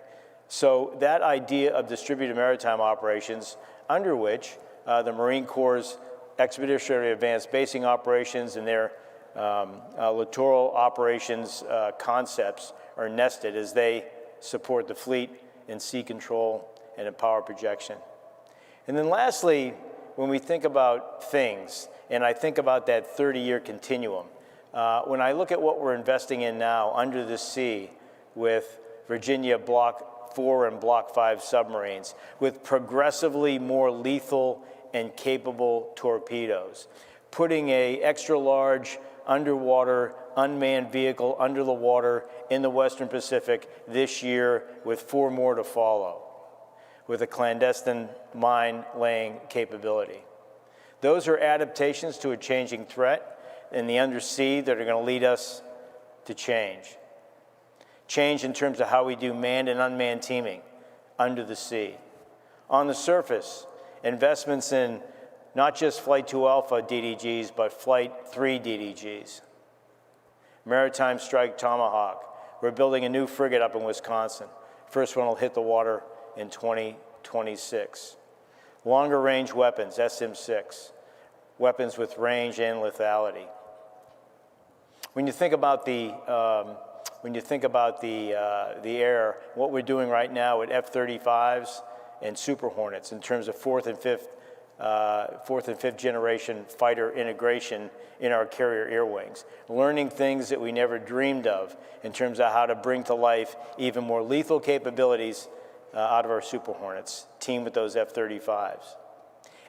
S12: So that idea of distributed maritime operations, under which the Marine Corps' Expeditionary Advanced Basing Operations and their littoral operations concepts are nested as they support the fleet in sea control and in power projection. And then lastly, when we think about things, and I think about that 30-year continuum, when I look at what we're investing in now under the sea with Virginia Block Block 4 and Block 5 submarines with progressively more lethal and capable torpedoes, putting a extra large underwater unmanned vehicle under the water in the Western Pacific this year, with 4 more to follow, with a clandestine mine-laying capability. Those are adaptations to a changing threat in the undersea that are going to lead us to change. Change in terms of how we do manned and unmanned teaming under the sea. On the surface, investments in not just Flight 2 Alpha DDGs, but Flight 3 DDGs. Maritime Strike Tomahawk. We're building a new frigate up in Wisconsin. First one will hit the water in 2026. Longer range weapons, SM-6. Weapons with range and lethality. When you think about the air, what we're doing right now with F-35s and Super Hornets in terms of fourth and fifth generation fighter integration in our carrier air wings, learning things that we never dreamed of in terms of how to bring to life even more lethal capabilities out of our Super Hornets, teamed with those F-35s.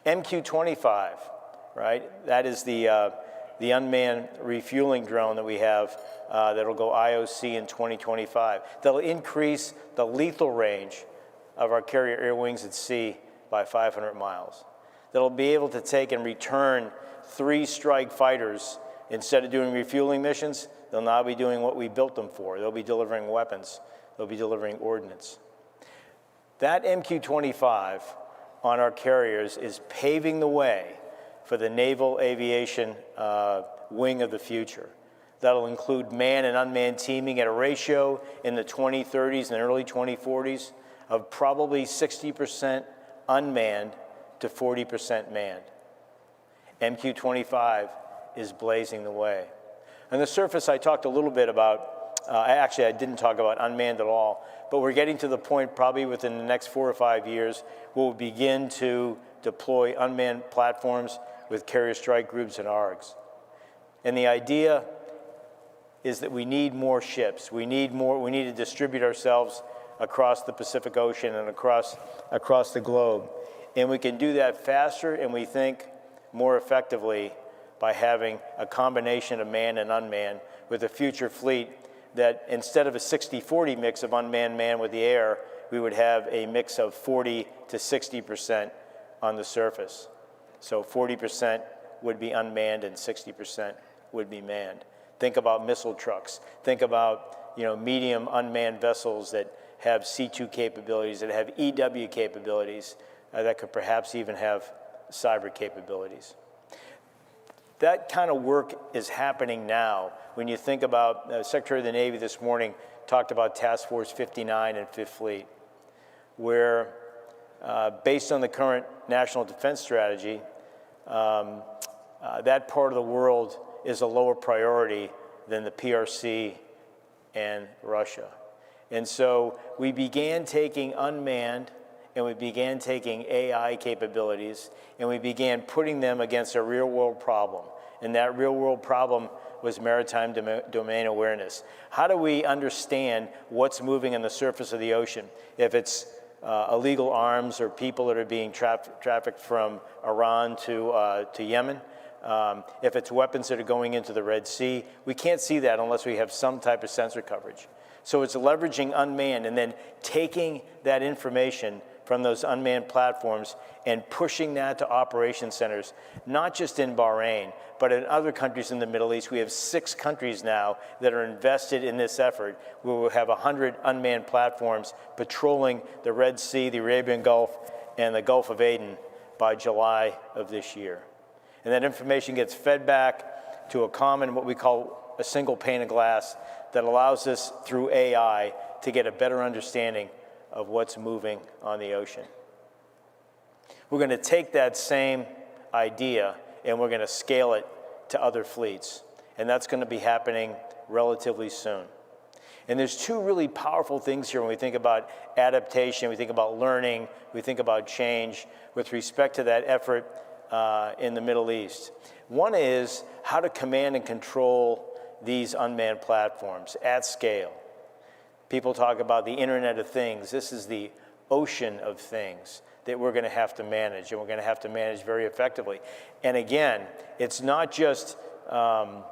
S12: MQ-25, right? That is the unmanned refueling drone that we have that'll go IOC in 2025. That'll increase the lethal range of our carrier air wings at sea by 500 miles. That'll be able to take and return 3 strike fighters. Instead of doing refueling missions, they'll now be doing what we built them for. They'll be delivering weapons. They'll be delivering ordnance. That MQ-25 on our carriers is paving the way for the naval aviation wing of the future. That'll include manned and unmanned teaming at a ratio in the 2030s and early 2040s of probably 60% unmanned to 40% manned. MQ-25 is blazing the way. On the surface, I talked a little bit about, actually I didn't talk about unmanned at all, but we're getting to the point probably within the next 4 or 5 years where we'll begin to deploy unmanned platforms with carrier strike groups and ARGs. And the idea is that we need more ships. We need to distribute ourselves across the Pacific Ocean and across the globe. And we can do that faster and we think more effectively by having a combination of manned and unmanned with a future fleet that instead of a 60-40 mix of unmanned manned with the air, we would have a mix of 40 to 60% on the surface. So 40% would be unmanned and 60% would be manned. Think about missile trucks. Think about medium unmanned vessels that have C2 capabilities, that have EW capabilities, that could perhaps even have cyber capabilities. That kind of work is happening now. When you think about, Secretary of the Navy this morning talked about Task Force 59 and Fifth Fleet, where based on the current national defense strategy, that part of the world is a lower priority than the PRC and Russia. And so we began taking unmanned and we began taking AI capabilities and we began putting them against a real world problem. And that real world problem was maritime domain awareness. How do we understand what's moving on the surface of the ocean? If it's illegal arms or people that are being trafficked from Iran to Yemen, if it's weapons that are going into the Red Sea, we can't see that unless we have some type of sensor coverage. So it's leveraging unmanned and then taking that information from those unmanned platforms and pushing that to operation centers, not just in Bahrain, but in other countries in the Middle East. We have 6 countries now that are invested in this effort. We will have 100 unmanned platforms patrolling the Red Sea, the Arabian Gulf, and the Gulf of Aden by July of this year. And that information gets fed back to a common, what we call a single pane of glass, that allows us through AI to get a better understanding of what's moving on the ocean. We're going to take that same idea and we're going to scale it to other fleets. And that's going to be happening relatively soon. And there's 2 really powerful things here when we think about adaptation, we think about learning, we think about change with respect to that effort in the Middle East. One is how to command and control these unmanned platforms at scale. People talk about the Internet of Things. This is the ocean of things that we're going to have to manage, and we're going to have to manage very effectively. And again, it's not just automation.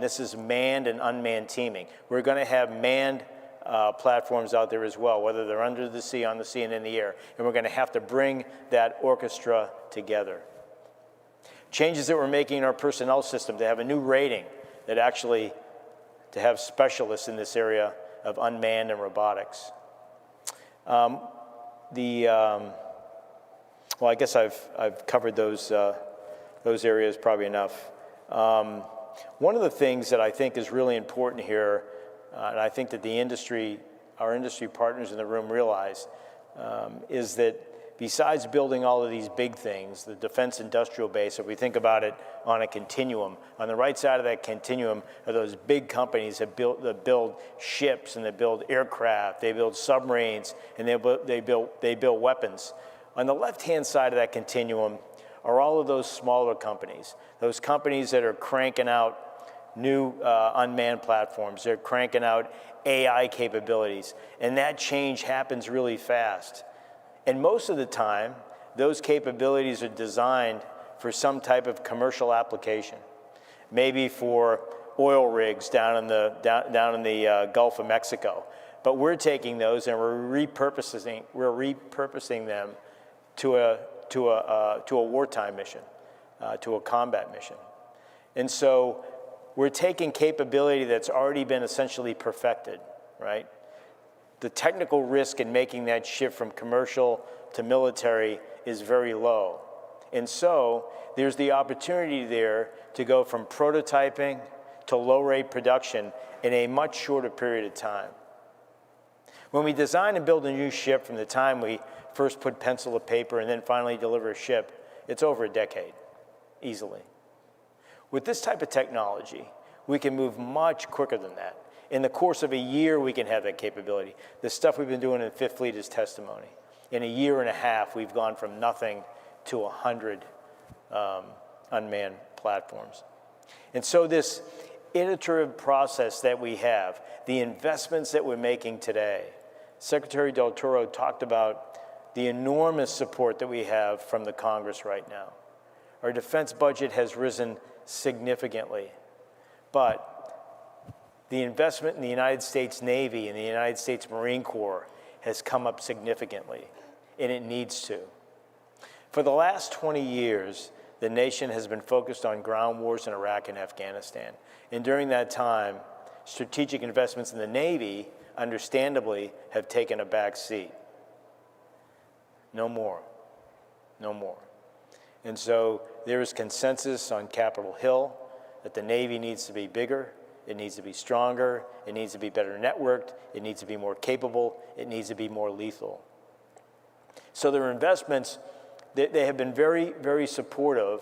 S12: This is manned and unmanned teaming. We're going to have manned platforms out there as well, whether they're under the sea, on the sea, and in the air. And we're going to have to bring that orchestra together. Changes that we're making in our personnel system to have a new rating that actually to have specialists in this area of unmanned and robotics. Well, I guess I've covered those areas probably enough. One of the things that I think is really important here, and I think that our industry partners in the room realize, is that besides building all of these big things, the defense industrial base, if we think about it on a continuum, on the right side of that continuum are those big companies that build ships, and they build aircraft, they build submarines, and they build weapons. On the left-hand side of that continuum are all of those smaller companies, those companies that are cranking out new unmanned platforms. They're cranking out AI capabilities, and that change happens really fast. And most of the time, those capabilities are designed for some type of commercial application, maybe for oil rigs down in the Gulf of Mexico. But we're taking those and we're repurposing them to a wartime mission, to a combat mission. And so we're taking capability that's already been essentially perfected, right? The technical risk in making that shift from commercial to military is very low. And so there's the opportunity there to go from prototyping to low-rate production in a much shorter period of time. When we design and build a new ship, from the time we first put pencil to paper and then finally deliver a ship, it's over a decade, easily. With this type of technology, we can move much quicker than that. In the course of a year, we can have that capability. The stuff we've been doing in Fifth Fleet is testimony. In a year and a half, we've gone from nothing to 100 unmanned platforms. And so this iterative process that we have, the investments that we're making today, Secretary Del Toro talked about the enormous support that we have from the Congress right now. Our defense budget has risen significantly, but the investment in the United States Navy and the United States Marine Corps has come up significantly, and it needs to. For the last 20 years, the nation has been focused on ground wars in Iraq and Afghanistan. And during that time, strategic investments in the Navy, understandably, have taken a back seat. No more. No more. And so there is consensus on Capitol Hill that the Navy needs to be bigger, it needs to be stronger, it needs to be better networked, it needs to be more capable, it needs to be more lethal. So there are investments, they have been very, very supportive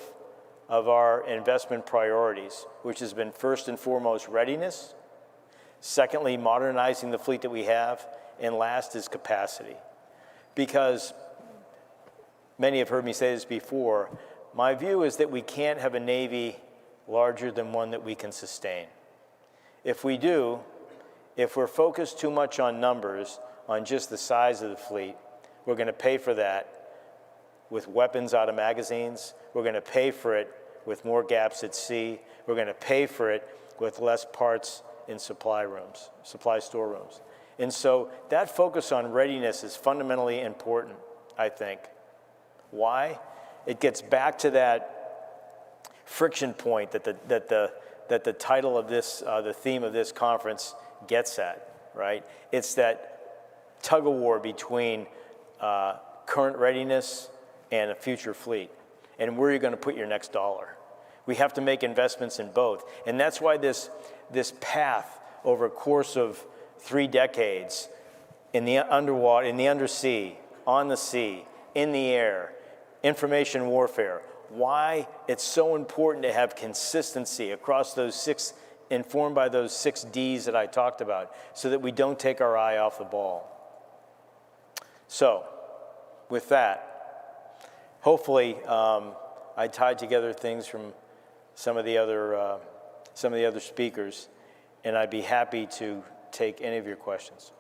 S12: of our investment priorities, which has been first and foremost readiness, secondly, modernizing the fleet that we have, and last is capacity. Because many have heard me say this before, my view is that we can't have a Navy larger than one that we can sustain. If we do, if we're focused too much on numbers, on just the size of the fleet, we're going to pay for that with weapons out of magazines. We're going to pay for it with more gaps at sea. We're going to pay for it with less parts in supply storerooms. And so that focus on readiness is fundamentally important, I think. Why? It gets back to that friction point that the title of this, the theme of this conference gets at, right? It's that tug of war between current readiness and a future fleet, and where you're going to put your next dollar. We have to make investments in both, and that's why this path over a course of 3 decades in the underwater, in the undersea, on the sea, in the air, information warfare, why it's so important to have consistency across those 6, informed by those 6 Ds that I talked about, so that we don't take our eye off the ball. So, with that, hopefully I tied together things from some of the other speakers, and I'd be happy to take any of your questions.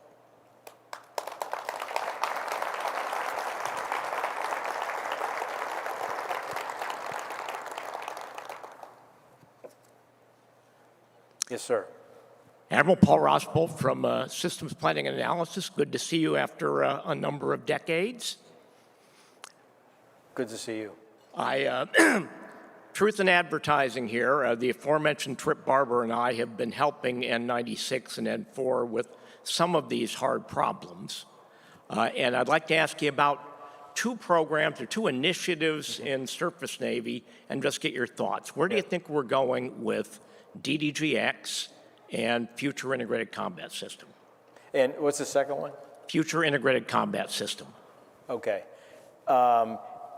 S12: Yes, sir.
S13: Admiral Paul Rosbolt from Systems Planning and Analysis. Good to see you after a number of decades.
S12: Good to see you.
S13: Truth in advertising here. The aforementioned Trip Barber and I have been helping N96 and N4 with some of these hard problems. And I'd like to ask you about two programs or two initiatives in Surface Navy and just get your thoughts. Where do you think we're going with DDGX and Future Integrated Combat System?
S12: And what's the second one?
S13: Future Integrated Combat System.
S12: Okay.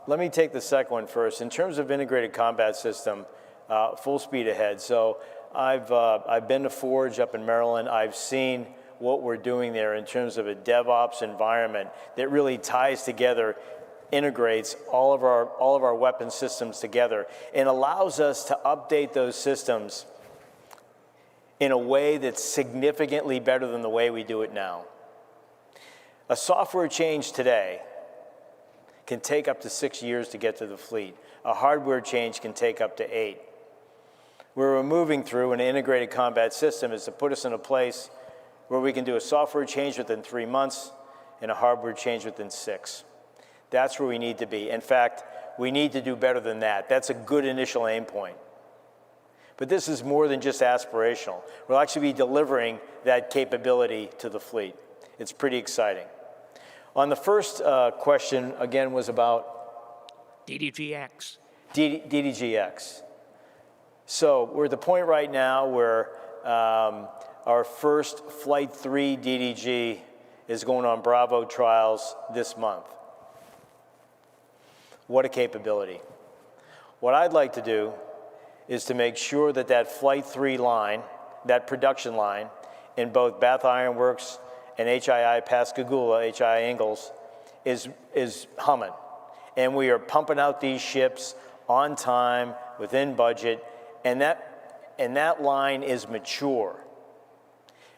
S12: Let me take the second one first. In terms of integrated combat system, full speed ahead. So I've been to Forge up in Maryland. I've seen what we're doing there in terms of a DevOps environment that really ties together, integrates all of our weapon systems together, and allows us to update those systems in a way that's significantly better than the way we do it now. A software change today can take up to 6 years to get to the fleet. A hardware change can take up to 8. Where we're moving through an integrated combat system is to put us in a place where we can do a software change within 3 months and a hardware change within 6. That's where we need to be. In fact, we need to do better than that. That's a good initial aim point. But this is more than just aspirational. We'll actually be delivering that capability to the fleet. It's pretty exciting. On the first question, again, was about?
S13: DDGX.
S12: DDGX. So we're at the point right now where our first Flight 3 DDG is going on Bravo trials this month. What a capability. What I'd like to do is to make sure that that Flight 3 line, that production line, in both Bath Iron Works and HII Pascagoula, HII Ingalls, is humming. And we are pumping out these ships on time, within budget, and that line is mature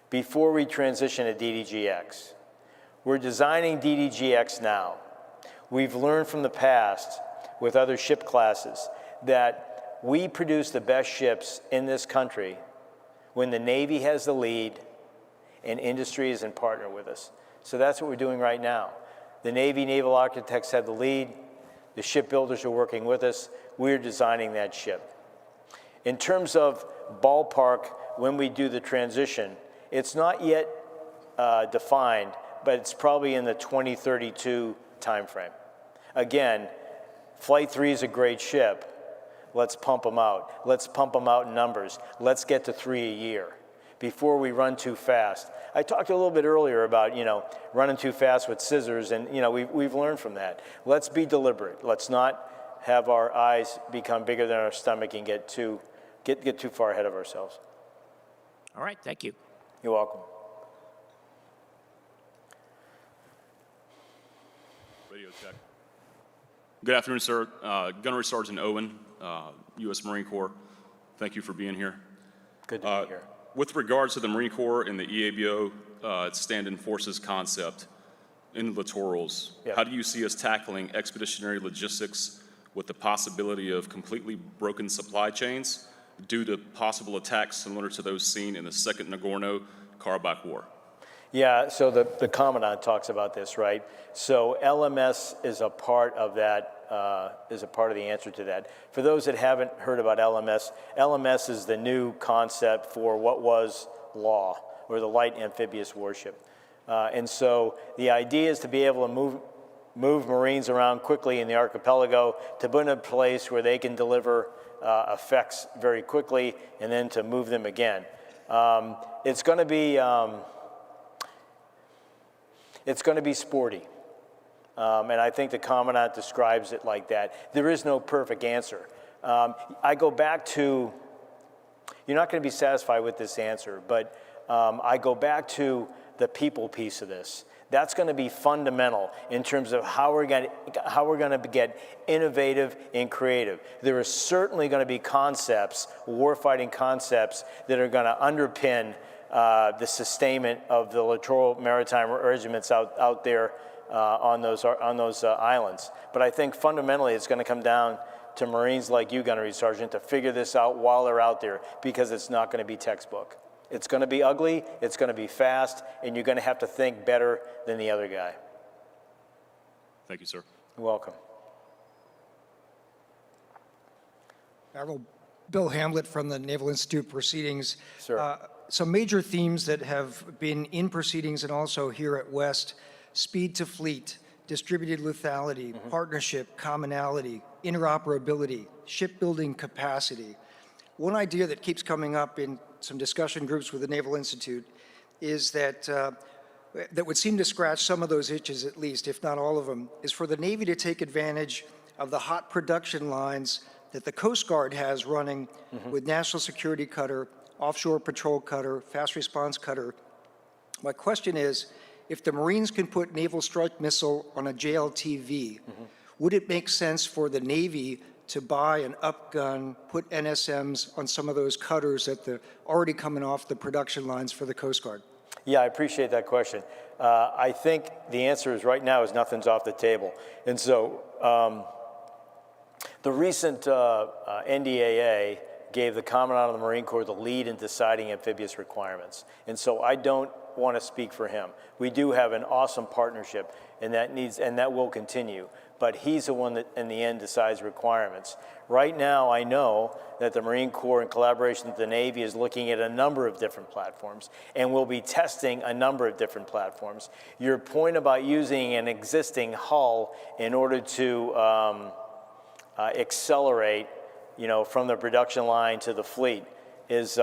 S12: before we transition to DDGX. We're designing DDGX now. We've learned from the past with other ship classes that we produce the best ships in this country when the Navy has the lead and industry is in partner with us. So that's what we're doing right now. The Navy naval architects have the lead. The shipbuilders are working with us. We're designing that ship. In terms of ballpark, when we do the transition, it's not yet defined, but it's probably in the 2032 timeframe. Again, Flight 3 is a great ship. Let's pump them out. Let's pump them out in numbers. Let's get to 3 a year before we run too fast. I talked a little bit earlier about, running too fast with scissors, and, we've learned from that. Let's be deliberate. Let's not have our eyes become bigger than our stomach and get too far ahead of ourselves.
S13: All right, thank you.
S12: You're welcome.
S14: Radio check. Good afternoon, sir. Gunnery Sergeant Owen, U.S. Marine Corps. Thank you for being here.
S12: Good to be here.
S14: With regards to the Marine Corps and the EABO stand-in forces concept in the littorals, how do you see us tackling expeditionary logistics with the possibility of completely broken supply chains due to possible attacks similar to those seen in the Second Nagorno-Karabakh War?
S12: Yeah, so the Commandant talks about this, right? So LMS is a part of that, is a part of the answer to that. For those that haven't heard about LMS, LMS is the new concept for what was LAW, or the Light Amphibious Warship. And so the idea is to be able to move Marines around quickly in the archipelago, to put in a place where they can deliver effects very quickly, and then to move them again. It's going to be sporty. And I think the Commandant describes it like that. There is no perfect answer. I go back to, you're not going to be satisfied with this answer, but I go back to the people piece of this. That's going to be fundamental in terms of how we're going to get innovative and creative. There are certainly going to be concepts, warfighting concepts, that are going to underpin the sustainment of the littoral maritime regiments out there on those islands. But I think fundamentally it's going to come down to Marines like you, Gunnery Sergeant, to figure this out while they're out there, because it's not going to be textbook. It's going to be ugly, it's going to be fast, and you're going to have to think better than the other guy.
S14: Thank you, sir.
S12: You're welcome.
S15: Admiral Bill Hamlet from the Naval Institute Proceedings.
S12: Sir.
S15: Some major themes that have been in proceedings and also here at West: speed to fleet, distributed lethality, partnership, commonality, interoperability, shipbuilding capacity. One idea that keeps coming up in some discussion groups with the Naval Institute is that that would seem to scratch some of those itches, at least, if not all of them, is for the Navy to take advantage of the hot production lines that the Coast Guard has running with National Security Cutter, Offshore Patrol Cutter, Fast Response Cutter. My question is, if the Marines can put Naval Strike Missile on a JLTV, would it make sense for the Navy to buy an upgun, put NSMs on some of those cutters that are already coming off the production lines for the Coast Guard?
S12: Yeah, I appreciate that question. I think the answer is right now is nothing's off the table. And so the recent NDAA gave the Commandant of the Marine Corps the lead in deciding amphibious requirements. And so I don't want to speak for him. We do have an awesome partnership, and that will continue. But he's the one that, in the end, decides requirements. Right now, I know that the Marine Corps, in collaboration with the Navy, is looking at a number of different platforms, and will be testing a number of different platforms. Your point about using an existing hull in order to accelerate, from the production line to the fleet is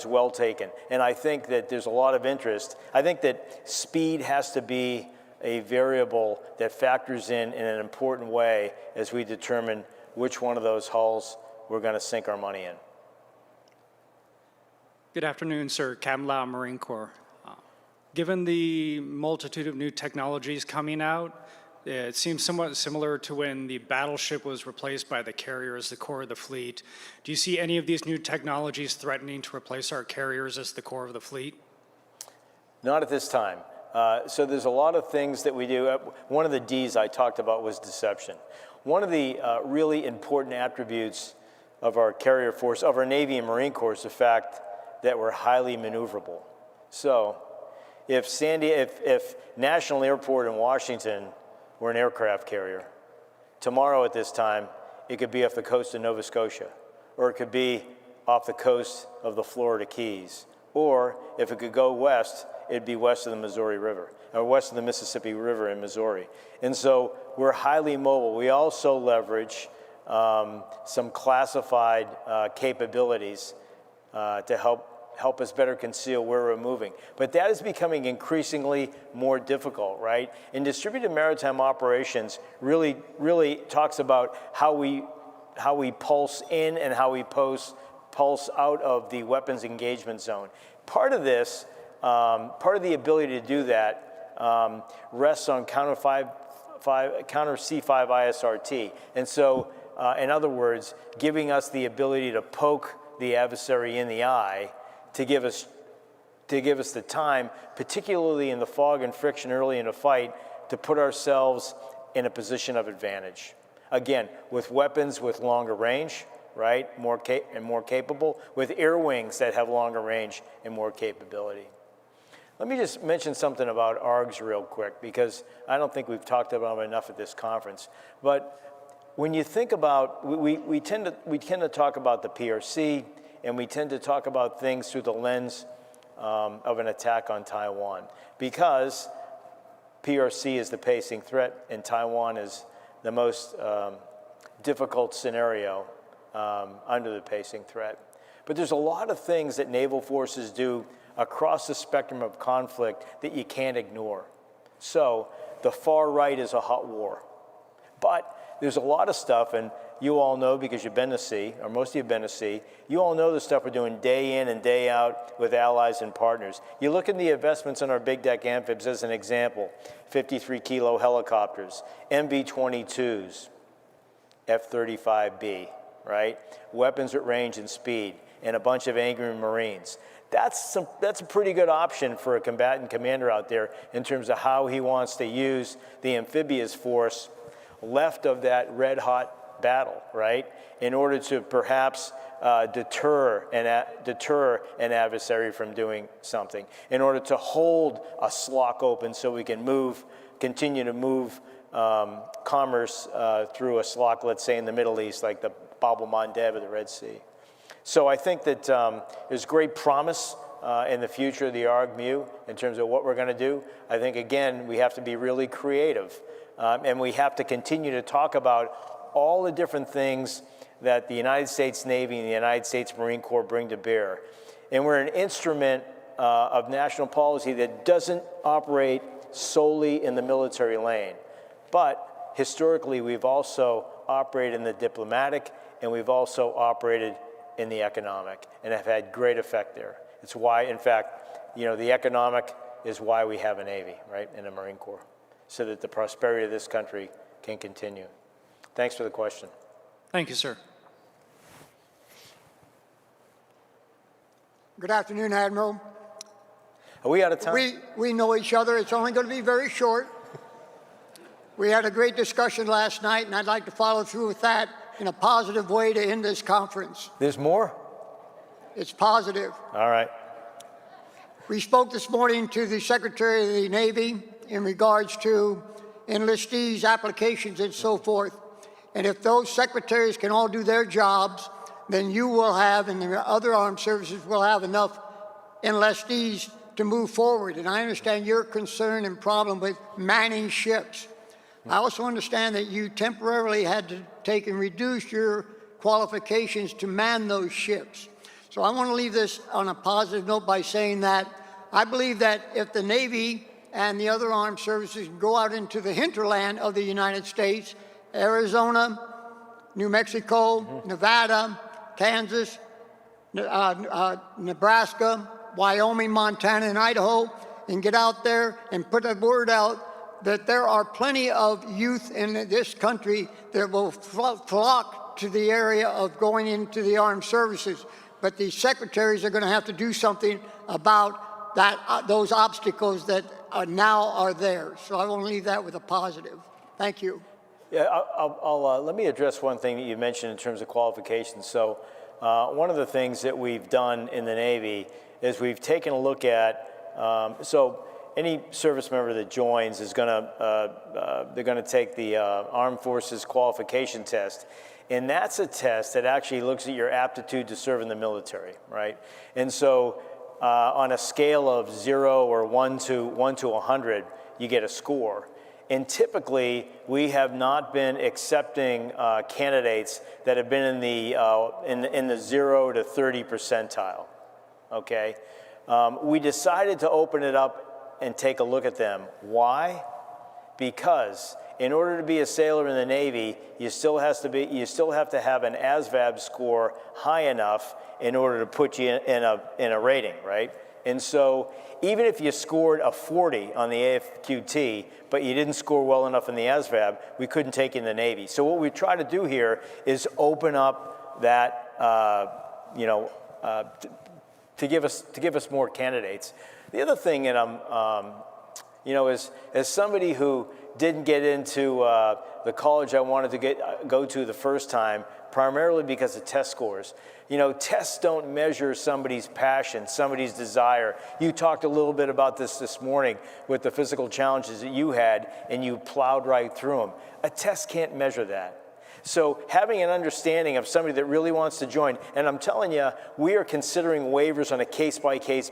S12: well taken. And I think that there's a lot of interest. I think that speed has to be a variable that factors in an important way as we determine which one of those hulls we're going to sink our money in.
S16: Good afternoon, sir. Captain Lau, Marine Corps. Given the multitude of new technologies coming out, it seems somewhat similar to when the battleship was replaced by the carrier as the core of the fleet. Do you see any of these new technologies threatening to replace our carriers as the core of the fleet?
S12: Not at this time. So there's a lot of things that we do. One of the D's I talked about was deception. One of the really important attributes of our carrier force, of our Navy and Marine Corps, is the fact that we're highly maneuverable. So if National Airport in Washington were an aircraft carrier, tomorrow at this time, it could be off the coast of Nova Scotia, or it could be off the coast of the Florida Keys, or if it could go west, it'd be west of the Missouri River, or west of the Mississippi River in Missouri. And so we're highly mobile. We also leverage some classified capabilities to help us better conceal where we're moving. But that is becoming increasingly more difficult, right? And distributed maritime operations really talks about how we pulse in and how we pulse out of the weapons engagement zone. Part of this, part of the ability to do that rests on counter C5 ISRT. And so, in other words, giving us the ability to poke the adversary in the eye to give us the time, particularly in the fog and friction early in a fight, to put ourselves in a position of advantage. Again, with weapons with longer range, right, more capable, with air wings that have longer range and more capability. Let me just mention something about ARGs real quick, because I don't think we've talked about them enough at this conference. But when you think about, we tend to talk about the PRC, and we tend to talk about things through the lens of an attack on Taiwan, because PRC is the pacing threat and Taiwan is the most difficult scenario under the pacing threat. But there's a lot of things that naval forces do across the spectrum of conflict that you can't ignore. So the far right is a hot war. But there's a lot of stuff, and you all know because you've been to sea, or most of you have been to sea, you all know the stuff we're doing day in and day out with allies and partners. You look at the investments in our big deck amphibs as an example, 53-kilo helicopters, MB-22s, F-35B, right? Weapons at range and speed, and a bunch of angry Marines. That's a pretty good option for a combatant commander out there in terms of how he wants to use the amphibious force left of that red-hot battle, right, in order to perhaps deter an adversary from doing something, in order to hold a SLOC open so we can continue to move commerce through a SLOC, let's say in the Middle East, like the Bab el-Mandeb of the Red Sea. So I think that there's great promise in the future of the ARG-MU in terms of what we're going to do. I think, again, we have to be really creative, and we have to continue to talk about all the different things that the United States Navy and the United States Marine Corps bring to bear. And we're an instrument of national policy that doesn't operate solely in the military lane. But historically, we've also operated in the diplomatic, and we've also operated in the economic, and have had great effect there. It's why, in fact, the economic is why we have a Navy, right, and a Marine Corps, so that the prosperity of this country can continue. Thanks for the question.
S16: Thank you, sir.
S17: Good afternoon, Admiral.
S12: Are we out of time?
S17: We know each other. It's only going to be very short. We had a great discussion last night, and I'd like to follow through with that in a positive way to end this conference.
S12: There's more?
S17: It's positive.
S12: All right.
S17: We spoke this morning to the Secretary of the Navy in regards to enlistees, applications, and so forth. And if those secretaries can all do their jobs, then you will have, and the other armed services will have enough enlistees to move forward. And I understand your concern and problem with manning ships. I also understand that you temporarily had to take and reduce your qualifications to man those ships. So I want to leave this on a positive note by saying that I believe that if the Navy and the other armed services go out into the hinterland of the United States, Arizona, New Mexico, Nevada, Kansas, Nebraska, Wyoming, Montana, and Idaho, and get out there and put a word out that there are plenty of youth in this country that will flock to the area of going into the armed services. But the secretaries are going to have to do something about those obstacles that now are there. So I want to leave that with a positive. Thank you.
S12: Yeah, let me address one thing that you mentioned in terms of qualifications. So one of the things that we've done in the Navy is we've taken a look at, so any service member that joins is they're going to take the Armed Forces Qualification Test. And that's a test that actually looks at your aptitude to serve in the military, right? And so on a scale of 0 or 1 to 100, you get a score. And typically, we have not been accepting candidates that have been in the 0 to 30 percentile, okay? We decided to open it up and take a look at them. Why? Because in order to be a sailor in the Navy, you still have to have an ASVAB score high enough in order to put you in a rating, right? And so even if you scored a 40 on the AFQT, but you didn't score well enough in the ASVAB, we couldn't take you in the Navy. So what we try to do here is open up that, to give us more candidates. The other thing that as somebody who didn't get into the college I wanted to go to the first time, primarily because of test scores. Tests don't measure somebody's passion, somebody's desire. You talked a little bit about this morning with the physical challenges that you had, and you plowed right through them. A test can't measure that. So having an understanding of somebody that really wants to join, and I'm telling you, we are considering waivers on a case-by-case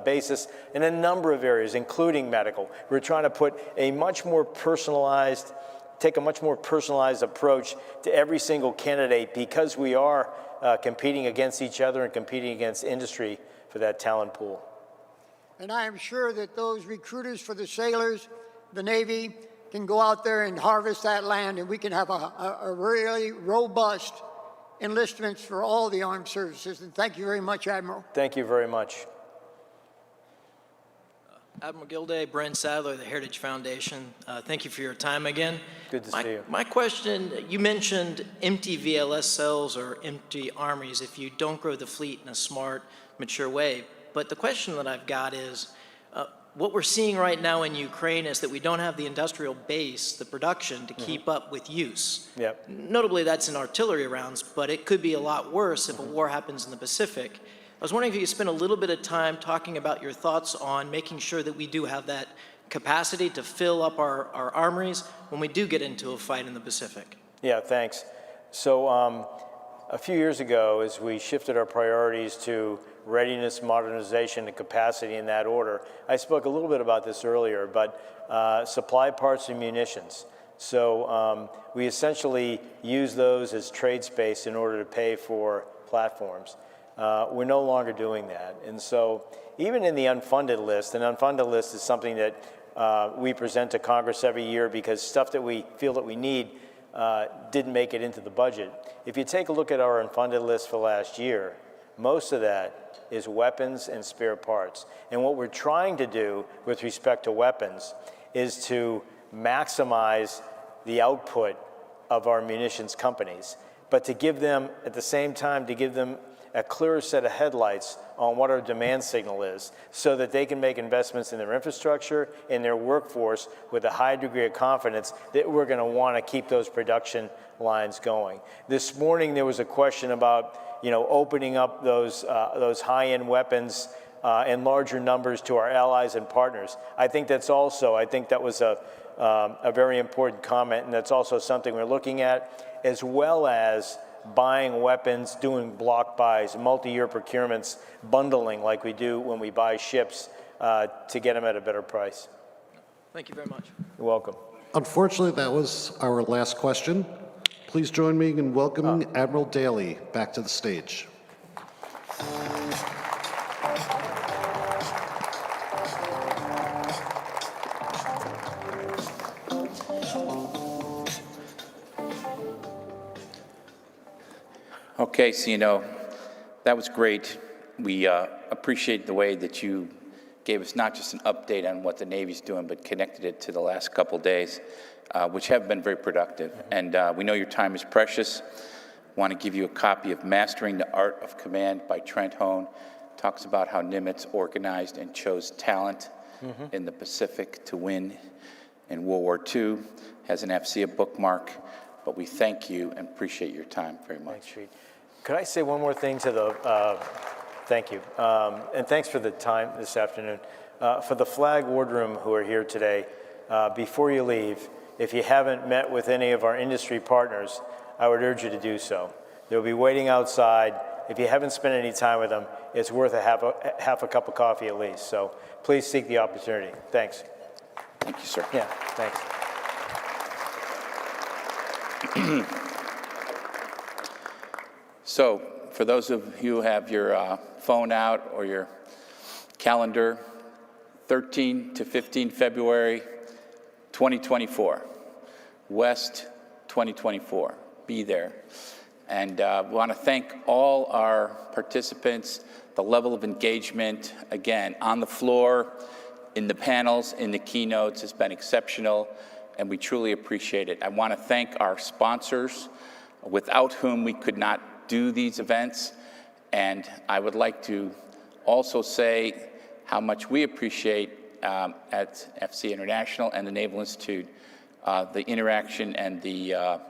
S12: basis in a number of areas, including medical. We're trying to take a much more personalized approach to every single candidate because we are competing against each other and competing against industry for that talent pool.
S17: And I am sure that those recruiters for the sailors, the Navy, can go out there and harvest that land, and we can have a really robust enlistments for all the armed services. And thank you very much, Admiral.
S12: Thank you very much.
S18: Admiral Gilday, Brent Sadler, the Heritage Foundation. Thank you for your time again.
S12: Good to see you.
S18: My question, you mentioned empty VLS cells or empty armories if you don't grow the fleet in a smart, mature way. But the question that I've got is, what we're seeing right now in Ukraine is that we don't have the industrial base, the production, to keep up with use.
S12: Yep.
S18: Notably, that's in artillery rounds, but it could be a lot worse if a war happens in the Pacific. I was wondering if you could spend a little bit of time talking about your thoughts on making sure that we do have that capacity to fill up our armories when we do get into a fight in the Pacific.
S12: Yeah, thanks. So a few years ago, as we shifted our priorities to readiness, modernization, and capacity in that order, I spoke a little bit about this earlier, but supply parts and munitions. So we essentially use those as trade space in order to pay for platforms. We're no longer doing that. And so even in the unfunded list, an unfunded list is something that we present to Congress every year because stuff that we feel that we need didn't make it into the budget. If you take a look at our unfunded list for last year, most of that is weapons and spare parts. And what we're trying to do with respect to weapons is to maximize the output of our munitions companies, but to give them, at the same time, to give them a clearer set of headlights on what our demand signal is so that they can make investments in their infrastructure, in their workforce with a high degree of confidence that we're going to want to keep those production lines going. This morning there was a question about opening up those high-end weapons in larger numbers to our allies and partners. I think that was a very important comment, and that's also something we're looking at, as well as buying weapons, doing block buys, multi-year procurements, bundling like we do when we buy ships to get them at a better price.
S18: Thank you very much.
S12: You're welcome.
S1: Unfortunately, that was our last question. Please join me in welcoming Admiral Daly back to the stage.
S3: Okay, so that was great. We appreciate the way that you gave us not just an update on what the Navy's doing, but connected it to the last couple days, which have been very productive. And we know your time is precious. Want to give you a copy of Mastering the Art of Command by Trent Hone. Talks about how Nimitz organized and chose talent in the Pacific to win in World War II. Has an FCA bookmark, but we thank you and appreciate your time very much.
S12: Thanks, Reed. Could I say one more thing to the, thank you, and thanks for the time this afternoon. For the Flag Wardroom who are here today, before you leave, if you haven't met with any of our industry partners, I would urge you to do so. They'll be waiting outside. If you haven't spent any time with them, it's worth half a cup of coffee at least. So please seek the opportunity. Thanks.
S3: Thank you, sir.
S12: Yeah, thanks.
S3: So, for those of you who have your phone out or your calendar, 13 to 15 February 2024, West 2024, be there. And we want to thank all our participants, the level of engagement, again, on the floor, in the panels, in the keynotes has been exceptional, and we truly appreciate it. I want to thank our sponsors, without whom we could not do these events. And I would like to also say how much we appreciate at FC International and the Naval Institute, the interaction and the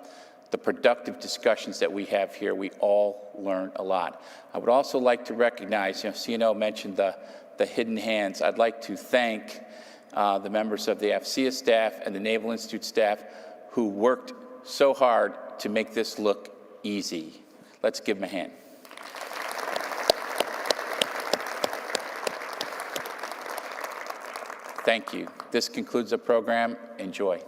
S3: productive discussions that we have here. We all learn a lot. I would also like to recognize, CNO mentioned the hidden hands. I'd like to thank the members of the FCA staff and the Naval Institute staff who worked so hard to make this look easy. Let's give them a hand. Thank you. This concludes the program. Enjoy.